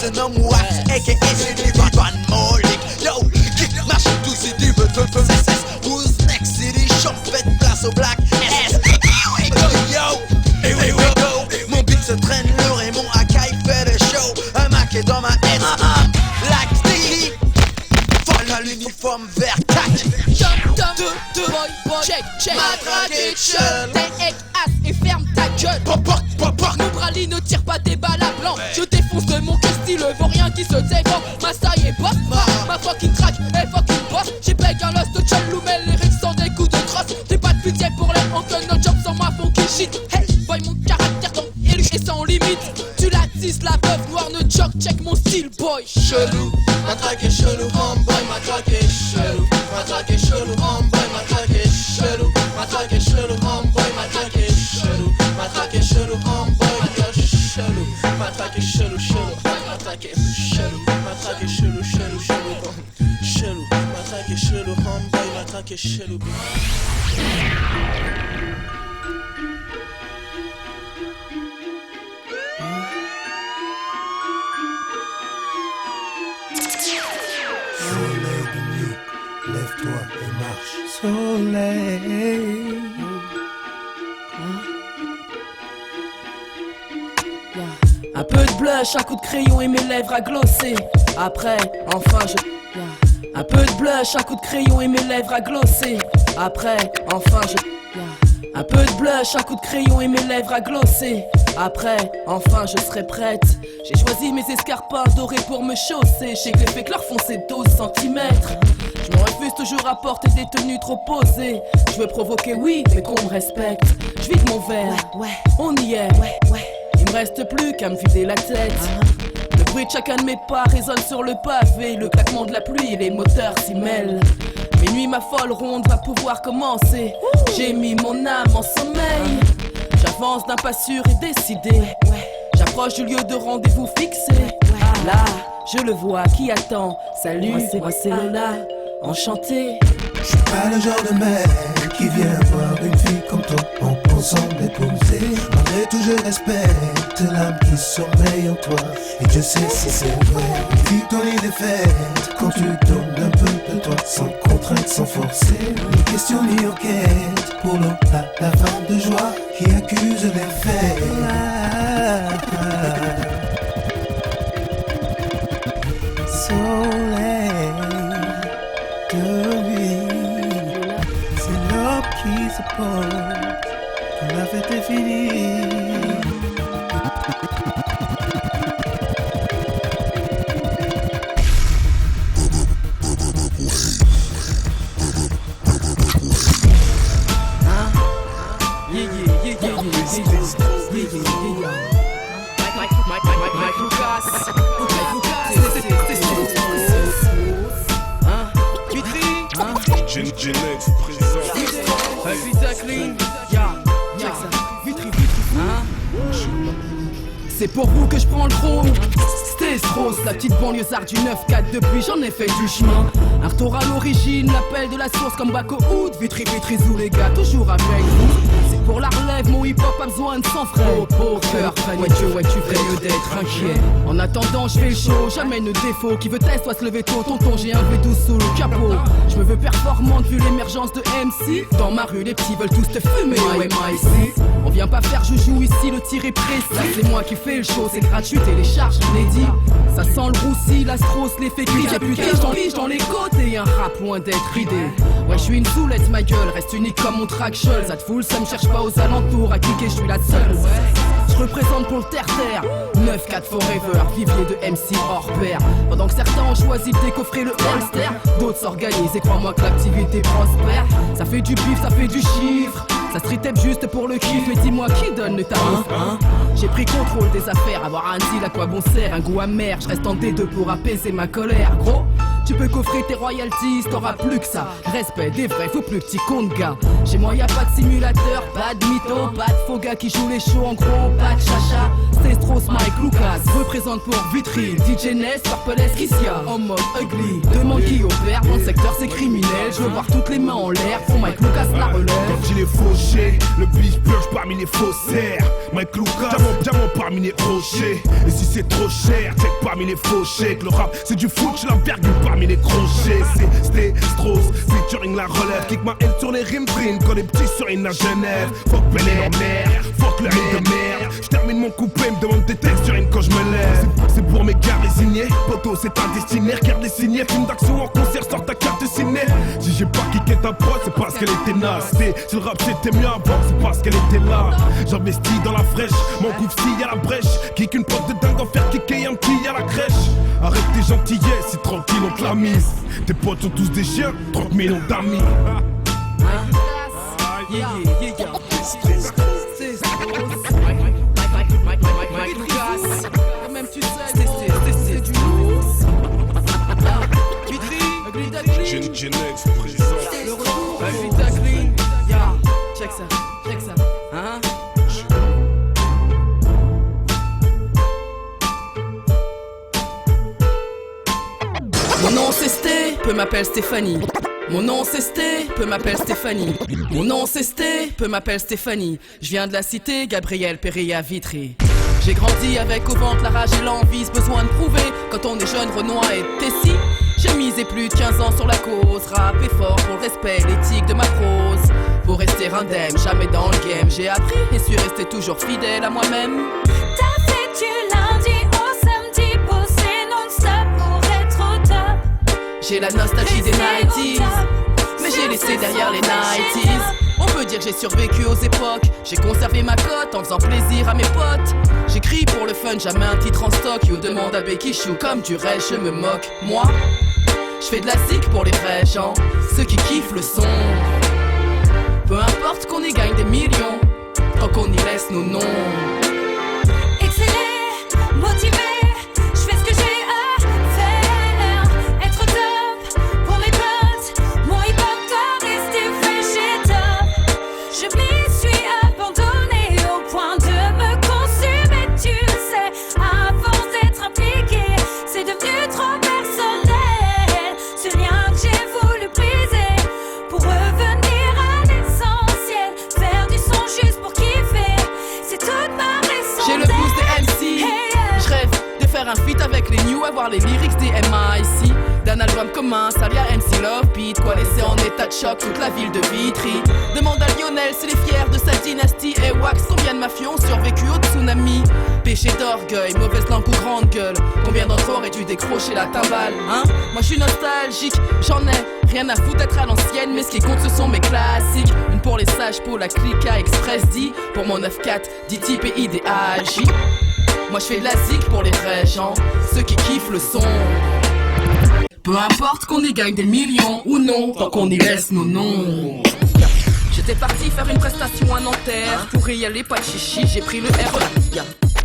Se nomme Wax, a.k.a. c'est des Van Molik. Yo, kick, marche tout si tu veux te possesser. Who's next city, shop, faites place au Black S. Yo, here we go. Mon beat se traîne lourd et mon Akai fait le show. Un Mac est dans ma S. Black sticky. Folle à l'uniforme vert tac. Jump, deux, boy, check, matraque et shell. T'es as et ferme ta gueule. Mon brali ne tire pas des balles à blanc. Je défonce de mon style, vaurien qui se défend. Ma saille est boss, ma fucking track est fucking boss. J'ai payé un loss de chelou, mais les rigs sont des coups de crosse. T'es pas de pitié pour les honte, no job sans ma funky shit. Hey, boy, mon caractère donc élu et sans limite. Tu la tisses, la veuve noire ne joke, check mon style, boy. Chelou, ma track est chelou, homeboy, ma track est chelou. Ma track est chelou, homeboy, ma track est chelou. Ma track est chelou, homeboy, ma track est chelou. Ma track est chelou, homeboy, chelou. Ma track est chelou, chelou. Ma track est chelou. Ma track est chelou, chelou, chelou. Chelou. Ma track est chelou, homeboy, ma track est chelou. Soleil de nuit, lève-toi et marche. Soleil. Un peu de blush, un coup de crayon et mes lèvres à glosser. Après, enfin je... Un peu de blush, un coup de crayon et mes lèvres à glosser. Après, enfin je... Un peu de blush, un coup de crayon et mes lèvres à glosser. Après, enfin je serai prête. J'ai choisi mes escarpins dorés pour me chausser. Je sais que les fécleurs font ces 12 cm. Je me refuse toujours à porter des tenues trop posées. Je veux provoquer, oui, mais qu'on me respecte. Je vide mon verre, on y est. Il me reste plus qu'à me vider la tête. Le bruit de chacun de mes pas résonne sur le pavé. Le claquement de la pluie, les moteurs s'y mêlent. Mes nuits, ma folle ronde va pouvoir commencer. J'ai mis mon âme en sommeil. J'avance d'un pas sûr et décidé. J'approche du lieu de rendez-vous fixé. Là, je le vois qui attend. Salut, moi c'est Lola, enchanté. Je suis pas le genre de mec qui vient voir une fille comme toi en pensant l'épouser. Malgré tout je respecte l'âme qui sommeille en toi. Et je sais si c'est vrai. Une victoire et défaite quand tu donnes un peu de toi, sans contrainte, sans forcer. Ni question ni enquête pour la femme de joie qui accuse les faits. Soleil de nuit, c'est l'aube qui se pose quand la fête est finie. Genex présent. C'est pour vous que je prends le trône. Stestros, la petite banlieusarde du 9-4. Depuis j'en ai fait du chemin. Un retour à l'origine, l'appel de la source comme Baco Hood. Vitry où les gars, toujours avec vous. C'est pour la relève, mon hip-hop a besoin de sang frais. Au cœur, ouais tu fais mieux d'être inquiet. En attendant je fais le show, jamais ne défaut. Qui veut test doit se lever tôt, tonton j'ai un V12 sous le capot. Je me veux performante vu l'émergence de MC. Dans ma rue les petits veulent tous te fumer au MIC. On vient pas faire joujou ici, le tir est précis. C'est moi qui fais le show, c'est gratuit, télécharge, je l'ai dit. Ça sent le roussi, l'astros, l'effet gris. J'ai plus qu'un j'en dans les côtes et un rap loin d'être ridé. Ouais, je suis une soulette, ma gueule, reste unique comme mon track shell. Ça te foule, ça me cherche pas aux alentours, à cliquer, je suis la seule. Je représente pour le terre-terre 9-4 forever, vivier de MC hors pair. Pendant que certains ont choisi de décoffrer le holster, d'autres s'organisent et crois-moi que l'activité prospère. Ça fait du bif, ça fait du chiffre. Ça street tape juste pour le kiff, mais dis-moi qui donne le tarif, hein? J'ai pris contrôle des affaires, avoir un deal à quoi bon sert, un goût amer, je reste en D2 pour apaiser ma colère, gros. Tu peux coffrer tes royalties, t'auras plus que ça. Respect des vrais, faut plus petit compte gars. Chez moi y'a pas de simulateur, pas de mytho, pas de faux gars qui jouent les shows en gros, pas de chacha. Stestros, Mike, Lucas, représente pour Vitry, DJ Ness, Purple S, Kissia, en mode ugly. Demande qui opère, dans le secteur c'est criminel. Je veux voir toutes les mains en l'air, pour Mike Lucas la relève. Quand il est fauché, le bif purge parmi les faussaires. Mike Lucas, diamant parmi les rochers. Et si c'est trop cher, check parmi les fauchés. Que le rap c'est du foot, j'ai la virgule parmi les crochets. C'est Stestros, featuring la relève. Kick ma haine sur les rimes print quand les petits sur une à Genève. Fuck Bel Air en mer, fuck le rime de merde. J'termine mon coupé, me demande des textes sur une quand je me lève. C'est pour mes gars résignés, poto c'est un destiné. Regarde les signés, film d'action en concert, sort ta carte de ciné. Si j'ai pas kické ta prod, c'est parce qu'elle était naze. Si le rap c'était mieux avant, c'est parce qu'elle était là. J'investis dans la fraîche, mon gouffre s'il y a la brèche. Kick une pote de dingue en faire kicker un petit à la crèche. Arrête tes gentillesses, c'est tranquille on te la mise. Tes potes sont tous des chiens, 30 millions d'amis. Même tu sais, c'est du lourd. Genex présent. Le retour, Vitry clean. Ya, check ça, hein? Mon nom c'est Sté, peu m'appelle Stéphanie. Mon nom c'est Sté, peu m'appelle Stéphanie. Mon nom c'est Sté, peu m'appelle Stéphanie. Je viens de la cité, Gabriel Péry à Vitry. J'ai grandi avec au ventre la rage et l'envie, ce besoin de prouver. Quand on est jeune, Renoir et Tessie. J'ai misé plus de 15 ans sur la cause. Rap et fort pour le respect, l'éthique de ma prose. Pour rester indemne, jamais dans le game. J'ai appris et suis resté toujours fidèle à moi-même. T'as fait du lundi au samedi, bossé non-stop pour être au top. J'ai la nostalgie des 90s, mais j'ai laissé derrière les 90s. On peut dire que j'ai survécu aux époques. J'ai conservé ma cote en faisant plaisir à mes potes. J'écris pour le fun, jamais un titre en stock. You demande à Becky Chou, comme du reste je me moque. Moi, je fais de la zik pour les vrais gens, ceux qui kiffent le son. Peu importe qu'on y gagne des millions, tant qu'on y laisse nos noms. Exceller, motivé, je fais ce que j'ai à faire. Être top pour mes potes, mon hip-hop doit rester fresh et top. Je m'y suis abandonnée au point de me consumer, tu le sais. À force d'être impliqué, c'est devenu trop personnel. Ce lien que j'ai voulu briser pour revenir à l'essentiel. Faire du son juste pour kiffer, c'est toute ma raison. J'ai le blues des MC, je rêve de faire un feat avec les New, avoir les lyrics des MIC. D'un album commun, salut à MC Love Beat, quoi laisser en état de choc toute la ville de Vitry. Demande à Lionel s'il est fier de sa dynastie. Et Wax, combien de mafieux ont survécu au tsunami? Péché d'orgueil, mauvaise langue ou grande gueule, combien d'entre eux auraient dû décrocher la timbale, hein? Moi je suis nostalgique, j'en ai rien à foutre d'être à l'ancienne, mais ce qui compte ce sont mes classiques. Une pour les sages, pour la clique à Express D, pour mon 9-4, D-Type et IDAJ. Moi je fais de la zik pour les vrais gens, ceux qui kiffent le son. Peu importe qu'on y gagne des millions ou non, tant qu'on y laisse nos noms. J'étais parti faire une prestation à Nanterre, pour y aller pas de chichi, j'ai pris le RE.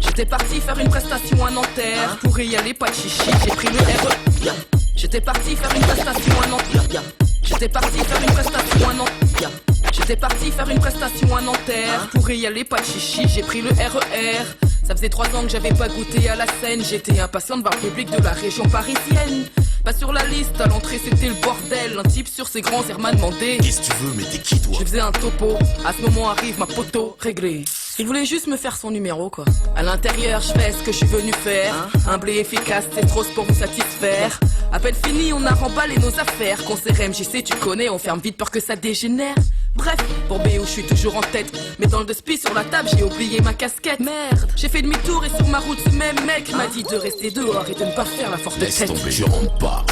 J'étais parti faire une prestation à Nanterre, pour y aller pas de chichi, j'ai pris le RE. J'étais parti faire une prestation à Nanterre. J'étais parti faire une prestation à Nanterre. J'étais parti faire une prestation à Nanterre, pour y aller pas de chichi, j'ai pris le RER. Ça faisait 3 ans que j'avais pas goûté à la scène. J'étais impatient de voir le public de la région parisienne. Pas sur la liste, à l'entrée c'était le bordel. Un type sur ses grands airs m'a demandé: qu'est-ce que tu veux, mais t'es qui toi? Je faisais un topo, à ce moment arrive ma poteau réglée. Il voulait juste me faire son numéro quoi. À l'intérieur je fais ce que je suis venu faire, humble et efficace, c'est trop pour vous satisfaire. À peine fini on a remballé nos affaires. Concert MJC tu connais, on ferme vite peur que ça dégénère. Bref, pour BO je suis toujours en tête, mais dans le despit sur la table j'ai oublié ma casquette. Merde, j'ai fait demi-tour et sur ma route ce même mec m'a dit de rester dehors et de ne pas faire la forte tête. Laisse tomber, tu rentres pas,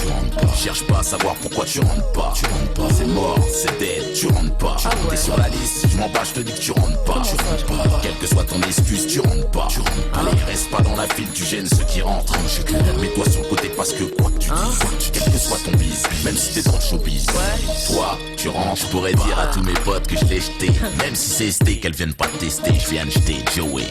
cherche pas à savoir pourquoi tu rentres pas. C'est mort, c'est dead, tu rentres pas. T'es sur la liste, je m'en bats, je te dis que tu rentres pas. Quelle que soit ton excuse, tu rentres pas. Allez, reste pas dans la file, tu gênes ceux qui rentrent. Mets-toi sur le côté parce que quoi que tu dis, quel que soit ton bise, même si t'es dans le showbiz. Toi, tu rentres, je pourrais dire à tous mes potes que je l'ai jeté. Même si c'est ST qu'elles viennent pas tester, je viens de jeter Joey.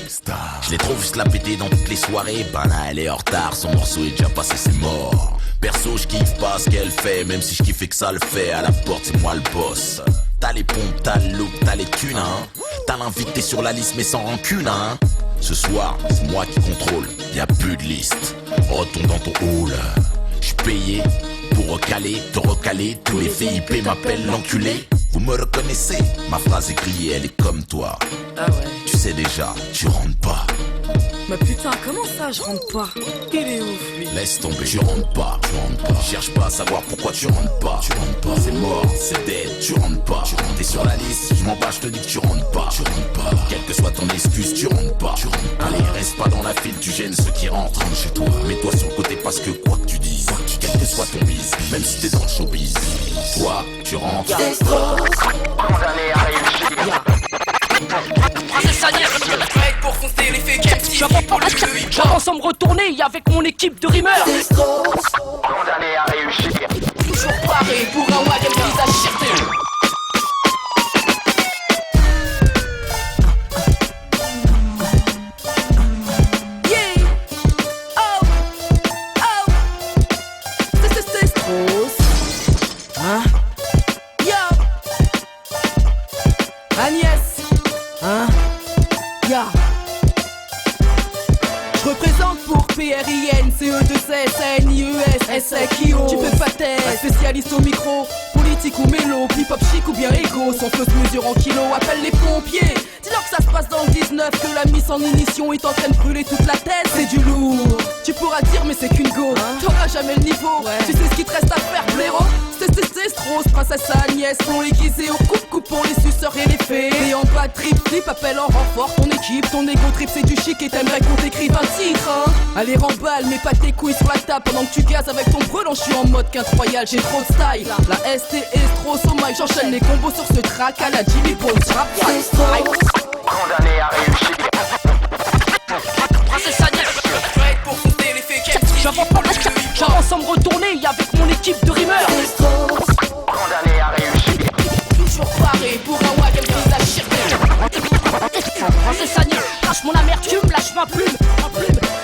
Je l'ai trop vu se la péter dans toutes les soirées. Ben là elle est en retard, son morceau est déjà passé, c'est mort. Perso je kiffe pas ce qu'elle fait, même si je kiffais que ça le fait. À la porte c'est moi le boss. T'as les pompes, t'as le look, t'as les thunes hein. T'as l'invité sur la liste mais sans rancune hein. Ce soir c'est moi qui contrôle, y'a plus de liste. Retourne dans ton hall. J'suis payé pour recaler, te recaler. Tous les VIP m'appellent l'enculé. Vous me reconnaissez, ma phrase est grillée, elle est comme toi. Ah ouais. Tu sais déjà, tu rentres pas. Mais putain, comment ça je rentre pas? Il est ouf lui. Laisse tomber, tu rentres pas. Cherche pas à savoir pourquoi tu rentres pas. C'est mort, c'est dead, tu rentres pas. T'es sur la liste, je m'en bats, je te dis que tu rentres pas. Quelle que soit ton excuse, tu rentres pas. Allez, reste pas dans la file, tu gênes ceux qui rentrent chez toi. Mets-toi sur le côté parce que quoi que tu dises, quel que soit ton bise, même si t'es dans le showbiz, toi, tu rentres. Condamné à réussir. Pour foncer les fake MC, j'avance sans me retourner avec mon équipe de rimeurs. Condamné à réussir. Toujours paré pour un wagon visage cherté. Tu peux pas t'être spécialiste au micro, politique ou mélo, hip-hop chic ou bien égo. Son feu se mesure en kilos, appelle les pompiers. Dis-leur que ça se passe dans le 19, que la mise en ignition est en train de brûler toute la tête. C'est du lourd, tu pourras dire mais c'est qu'une go. T'auras jamais le niveau, tu sais ce qu'il te reste à faire blaireau. C'est Strauss, princesse Agnès, plomb aiguisé au coupe pour les suceurs et les fées. Et en bas trip, flip, appelle en renfort ton équipe. Ton égo trip, c'est du chic et t'aimerais qu'on t'écrive un titre, hein. Allez, remballe, mets pas tes couilles sur la table pendant que tu gazes avec ton brelan. Je suis en mode quinte royale, j'ai trop de style. La ST et Strauss au mic, j'enchaîne les combos sur ce track à la Jimmy Bones rap. Condamné à réussir. Princesse Agnès, prête pour sauter les fakes. J'avance sans me retourner avec mon équipe de rimeurs. Condamné à réussir. Toujours paré pour un wagon qui l'a cherché. Princesse Agnès, lâche mon amertume, lâche ma plume.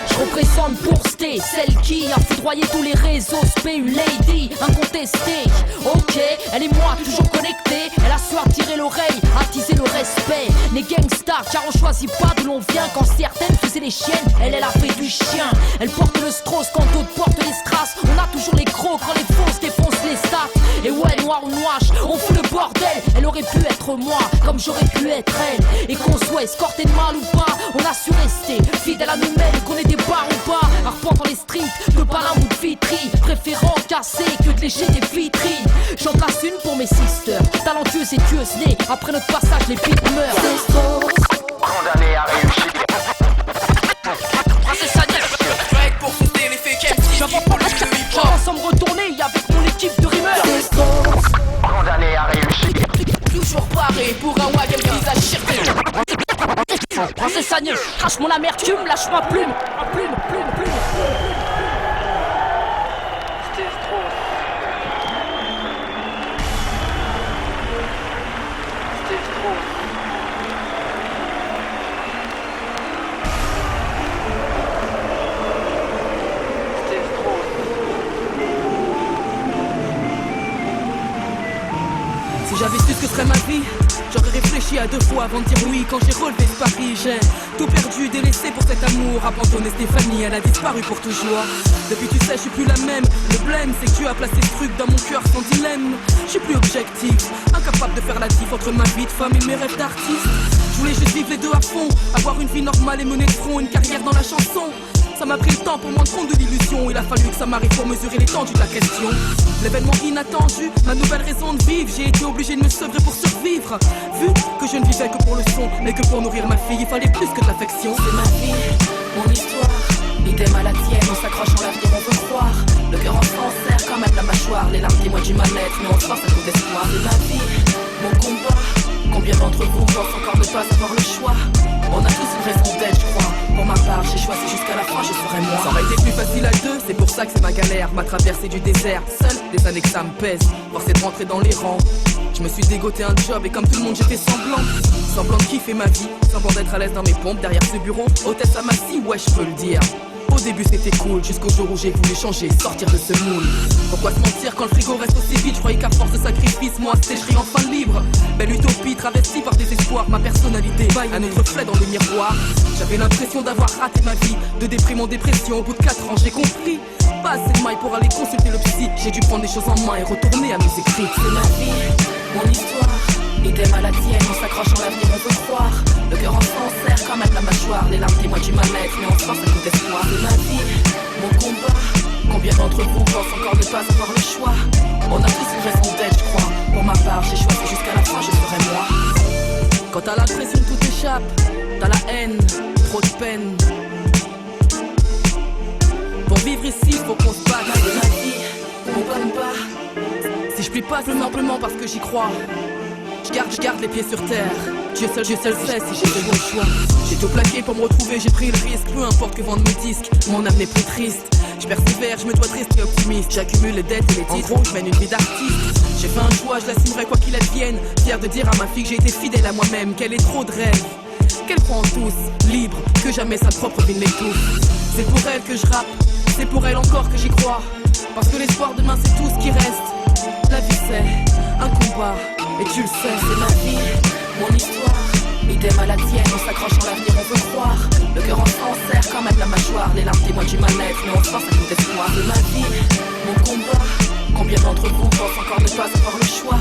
Je représente pour Sté, celle qui a foudroyé tous les réseaux, spé, une lady incontestée. Ok, elle et moi toujours connectés, elle a su attirer l'oreille, attiser le respect. Les gangsters, car on choisit pas d'où l'on vient. Quand certaines faisaient les chiennes, elle a fait du chien. Elle porte le Strauss quand d'autres portent les strass. On a toujours les crocs quand les fausses défoncent les stats. Et ouais, noir ou noache, on fout le bordel. Elle aurait pu être moi, comme j'aurais pu être elle. Et qu'on soit escorté de mal ou pas, on a su rester fidèle à nous-mêmes, qu'on ait des bars ou pas. Arpent dans les streets, de Balin ou de Vitry, préférant casser que de lécher des vitrines. J'en place une pour mes sisters, talentueuses et tueuses nées. Après notre passage, les piques meurent. Condamné à réussir. Princesse Agnès, prête pour sauter les fakes. J'avance sans me retourner avec mon équipe de rimeurs. Condamné à réussir. Toujours paré pour un wagon qui l'a cherché. Princesse Agnès, crache mon amertume, lâche ma plume. Si j'avais su ce que serait ma vie, j'aurais réfléchi à deux fois avant de dire oui. Quand j'ai relevé ce pari, j'ai tout perdu, délaissé pour cet amour. Abandonné Stéphanie, elle a disparu pour toujours. Depuis tu sais, je suis plus la même. Le blême, c'est que tu as placé ce truc dans mon cœur sans dilemme. Je suis plus objectif, incapable de faire la diff entre ma vie de femme et mes rêves d'artiste. Je voulais juste vivre les deux à fond, avoir une vie normale et mener de front une carrière dans la chanson. Ça m'a pris le temps pour me rendre compte de l'illusion. Il a fallu que ça m'arrive pour mesurer l'étendue de la question. L'événement inattendu, ma nouvelle raison de vivre. J'ai été obligé de me sevrer pour survivre. Vu que je ne vivais que pour le son, mais que pour nourrir ma fille, il fallait plus que de l'affection. C'est ma vie, mon histoire, idem à la tienne. On s'accroche en l'avenir, on veut croire. Le cœur en cancer, quand même la mâchoire. Les larmes témoignent du mal-être, mais on se force à coup d'espoir. C'est ma vie, mon combat. Combien d'entre vous pensent encore ne pas avoir le choix? On a tous une raison d'être, je crois. Pour ma part, j'ai choisi jusqu'à la fin, je serai moi. Ça aurait été plus facile à deux, c'est pour ça que c'est ma galère. Ma traversée du désert, seul, des années que ça me pèse. Forcé de rentrer dans les rangs. Je me suis dégoté un job et comme tout le monde j'étais semblant de kiffer ma vie, semblant d'être à l'aise dans mes pompes. Derrière ce bureau, hôtesse à ma scie, ouais je peux le dire. Au début c'était cool, jusqu'au jour où j'ai voulu changer, sortir de ce moule. Pourquoi se mentir quand le frigo reste aussi vide? Je croyais qu'à force de sacrifice, moi sécherais enfin libre. Belle utopie travestie par désespoir, ma personnalité vaille un autre reflet dans le miroir. J'avais l'impression d'avoir raté ma vie, de déprime en dépression. Au bout de 4 ans j'ai compris, pas assez de mailles pour aller consulter le psy. J'ai dû prendre les choses en main et retourner à mes écrits. C'est ma vie, mon histoire, idem à la tienne. On s'accroche en l'avenir, on veut croire. Le cœur en cancer, quand même la mâchoire. Les larmes témoignent du mal-être, mais on se force à coup d'espoir. C'est ma vie, mon combat. Combien d'entre vous pensent encore ne pas avoir le choix? On a tous une raison d'être, je crois. Pour ma part, j'ai choisi jusqu'à la fin, je serai moi. Quand t'as l'impression que tout échappe, t'as la haine, trop de peine. Pour vivre ici, faut qu'on se batte. C'est ma vie, mon combat. Si je plie pas, c'est simplement parce que j'y crois. Je garde les pieds sur terre. Dieu seul sait si j'ai fait le bon choix. J'ai tout plaqué pour me retrouver, j'ai pris le risque. Peu importe que vendent mes disques, mon âme n'est plus triste. Je persévère, je me dois triste et optimiste. J'accumule les dettes et les titres, en gros je mène une vie d'artiste. J'ai fait un choix, je l'assumerai quoi qu'il advienne. Fier de dire à ma fille que j'ai été fidèle à moi-même, qu'elle ait trop de rêves, qu'elle croit en tous, libre, que jamais sa propre vie ne l'étouffe. C'est pour elle que je rappe, c'est pour elle encore que j'y crois. Parce que l'espoir demain c'est tout ce qui reste. La vie c'est un combat, et tu le sais. C'est ma vie, mon histoire, idem à la tienne. On s'accroche en l'avenir, on veut croire. Le cœur en cancer, quand même la mâchoire. Les larmes témoignent du mal-être, mais on se force à coup d'espoir. C'est ma vie, mon combat. Combien d'entre vous pensent encore ne pas avoir le choix?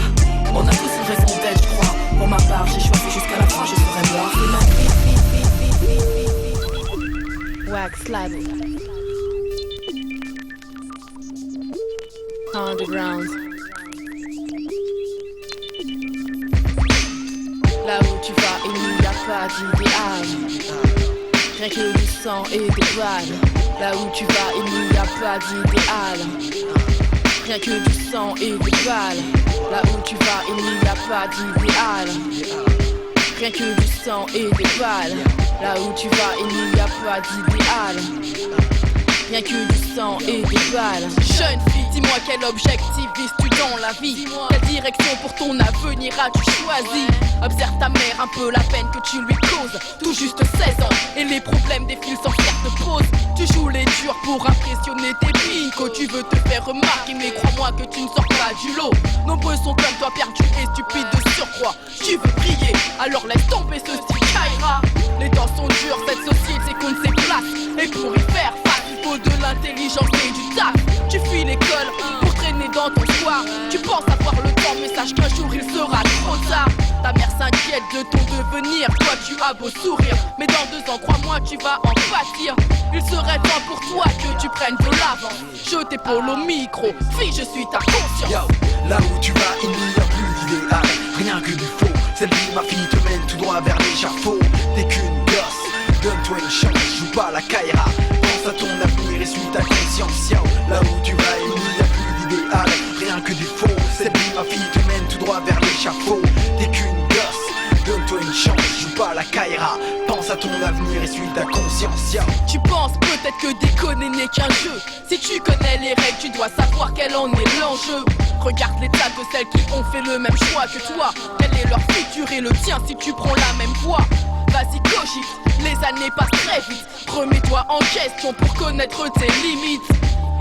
On a tous une raison d'être, je crois. Pour ma part, j'ai choisi jusqu'à la fin, je serai moi. C'est ma vie. Wax slapping. Underground. Là où tu vas, il n'y a pas d'idéal. Rien que du sang et des balles. Là où tu vas, il n'y a pas d'idéal. Rien que du sang et des balles. Là où tu vas, il n'y a pas d'idéal. Rien que du sang et des balles. Là où tu vas, il n'y a pas d'idéal. Rien que du sang et des balles. Jeune fille, dis-moi quel objectif vises-tu dans la vie? Quelle direction pour ton avenir as-tu choisi? Observe ta mère, un peu la peine que tu lui causes. Tout juste 16 ans et les problèmes défilent sans faire de pause. Tu joues les durs pour impressionner tes pincos. Tu veux te faire remarquer mais crois-moi que tu ne sors pas du lot. Nombreux sont comme toi perdus et stupides de surcroît. Tu veux briller, alors laisse tomber ce style Kaira. Les temps sont durs, cette société compte ses places. Et pour y faire face, il faut de l'intelligence et du taf. Tu fuis l'école pour traîner dans ton soir. Tu penses avoir le temps mais sache qu'un jour il sera trop tard. Ta mère s'inquiète de ton devenir. Toi tu as beau sourire, mais dans 2 ans crois-moi tu vas en pâtir. Il serait temps pour toi que tu prennes de l'avant. Je t'épaule au micro, fille je suis ta conscience. Yo, là où tu vas il n'y a plus d'idéal, rien que du faux. Cette vie ma fille te mène tout droit vers l'échafaud. T'es qu'une gosse, donne-toi une chance, joue pas la Kaira. Pense à ton avenir et suis ta conscience. Yo, là où tu vas il n'y a plus d'idéal, rien que du faux. Cette vie ma fille te mène tout droit vers l'échafaud. T'es qu'une gosse, donne-toi une chance, joue pas la Kaira. Pense à ton avenir et suis ta conscience. Yo. Tu penses peut-être que déconner n'est qu'un jeu. Si tu connais les règles, tu dois savoir quel en est l'enjeu. Regarde l'état de celles qui ont fait le même choix que toi. Quel est leur futur et le tien si tu prends la même voie? Vas-y cogite, les années passent très vite. Remets-toi en question pour connaître tes limites.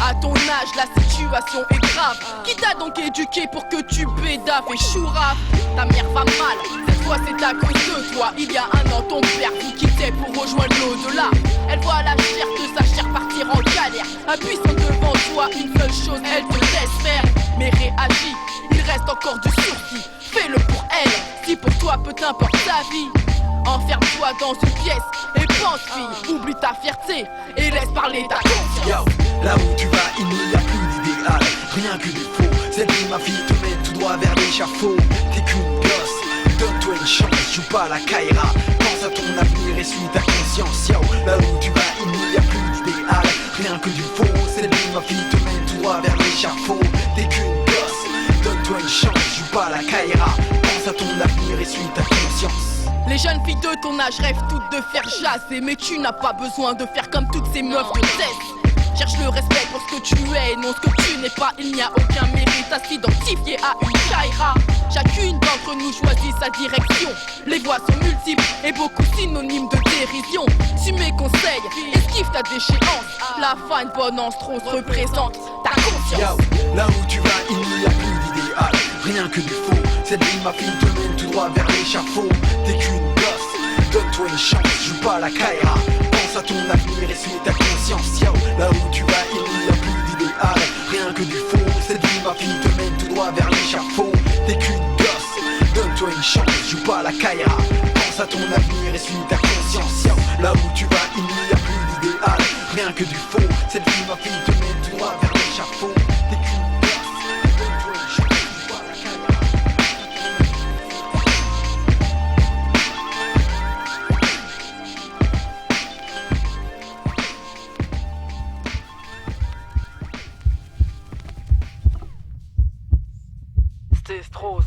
À ton âge, la situation est grave. Qui t'a donc éduqué pour que tu bédaves et chouraves? Ta mère va mal, cette fois c'est à cause de toi. Il y a 1 an, ton père vous quittait pour rejoindre l'au-delà. Elle voit la chair de sa chair partir en galère. Impuissant devant toi, une seule chose, elle te laisse faire. Mais réagis, il reste encore du sursis. Fais-le pour elle, si pour toi peu t'importe ta vie. Enferme-toi dans une pièce et pense fille. Oublie ta fierté et laisse parler ta conscience. Yo, là où tu vas il n'y a plus d'idéal, rien que du faux. Cette vie ma fille te mène tout droit vers l'échafaud. T'es qu'une gosse, donne-toi une chance, joue pas la Kaira. Pense à ton avenir et suis ta conscience. Yo, là où tu vas il n'y a plus d'idéal, rien que du faux. Cette vie ma fille te mène tout droit vers l'échafaud. T'es qu'une gosse, donne-toi une chance, joue pas la Kaira. Pense à ton avenir et suis ta conscience. Les jeunes filles de ton âge rêvent toutes de faire jaser, mais tu n'as pas besoin de faire comme toutes ces meufs de tête. Cherche le respect pour ce que tu es, non ce que tu n'es pas. Il n'y a aucun mérite à s'identifier à une Kaira. Chacune d'entre nous choisit sa direction. Les voies sont multiples et beaucoup synonymes de dérision. Suis mes conseils, esquive ta déchéance. La fan bonne en strose représente ta conscience. Yo, là où tu vas il n'y a plus d'idéal, rien que du faux. Cette vie ma fille te mène tout droit vers l'échafaud. T'es qu'une gosse, donne-toi une chance, joue pas la Kaira. Pense à ton avenir et suis ta conscience. Yo, là où tu vas il n'y a plus d'idéal, rien que du faux. Cette vie ma fille te mène tout droit vers l'échafaud. T'es qu'une gosse, donne-toi une chance, joue pas la Kaira. Pense à ton avenir et suis ta conscience. Yo, là où tu vas il n'y a plus d'idéal, rien que du faux. Cette vie ma fille te mène tout droit vers l'échafaud. T'es qu'une gosse, donne-toi une chance, joue pas la Kaira. Stestros.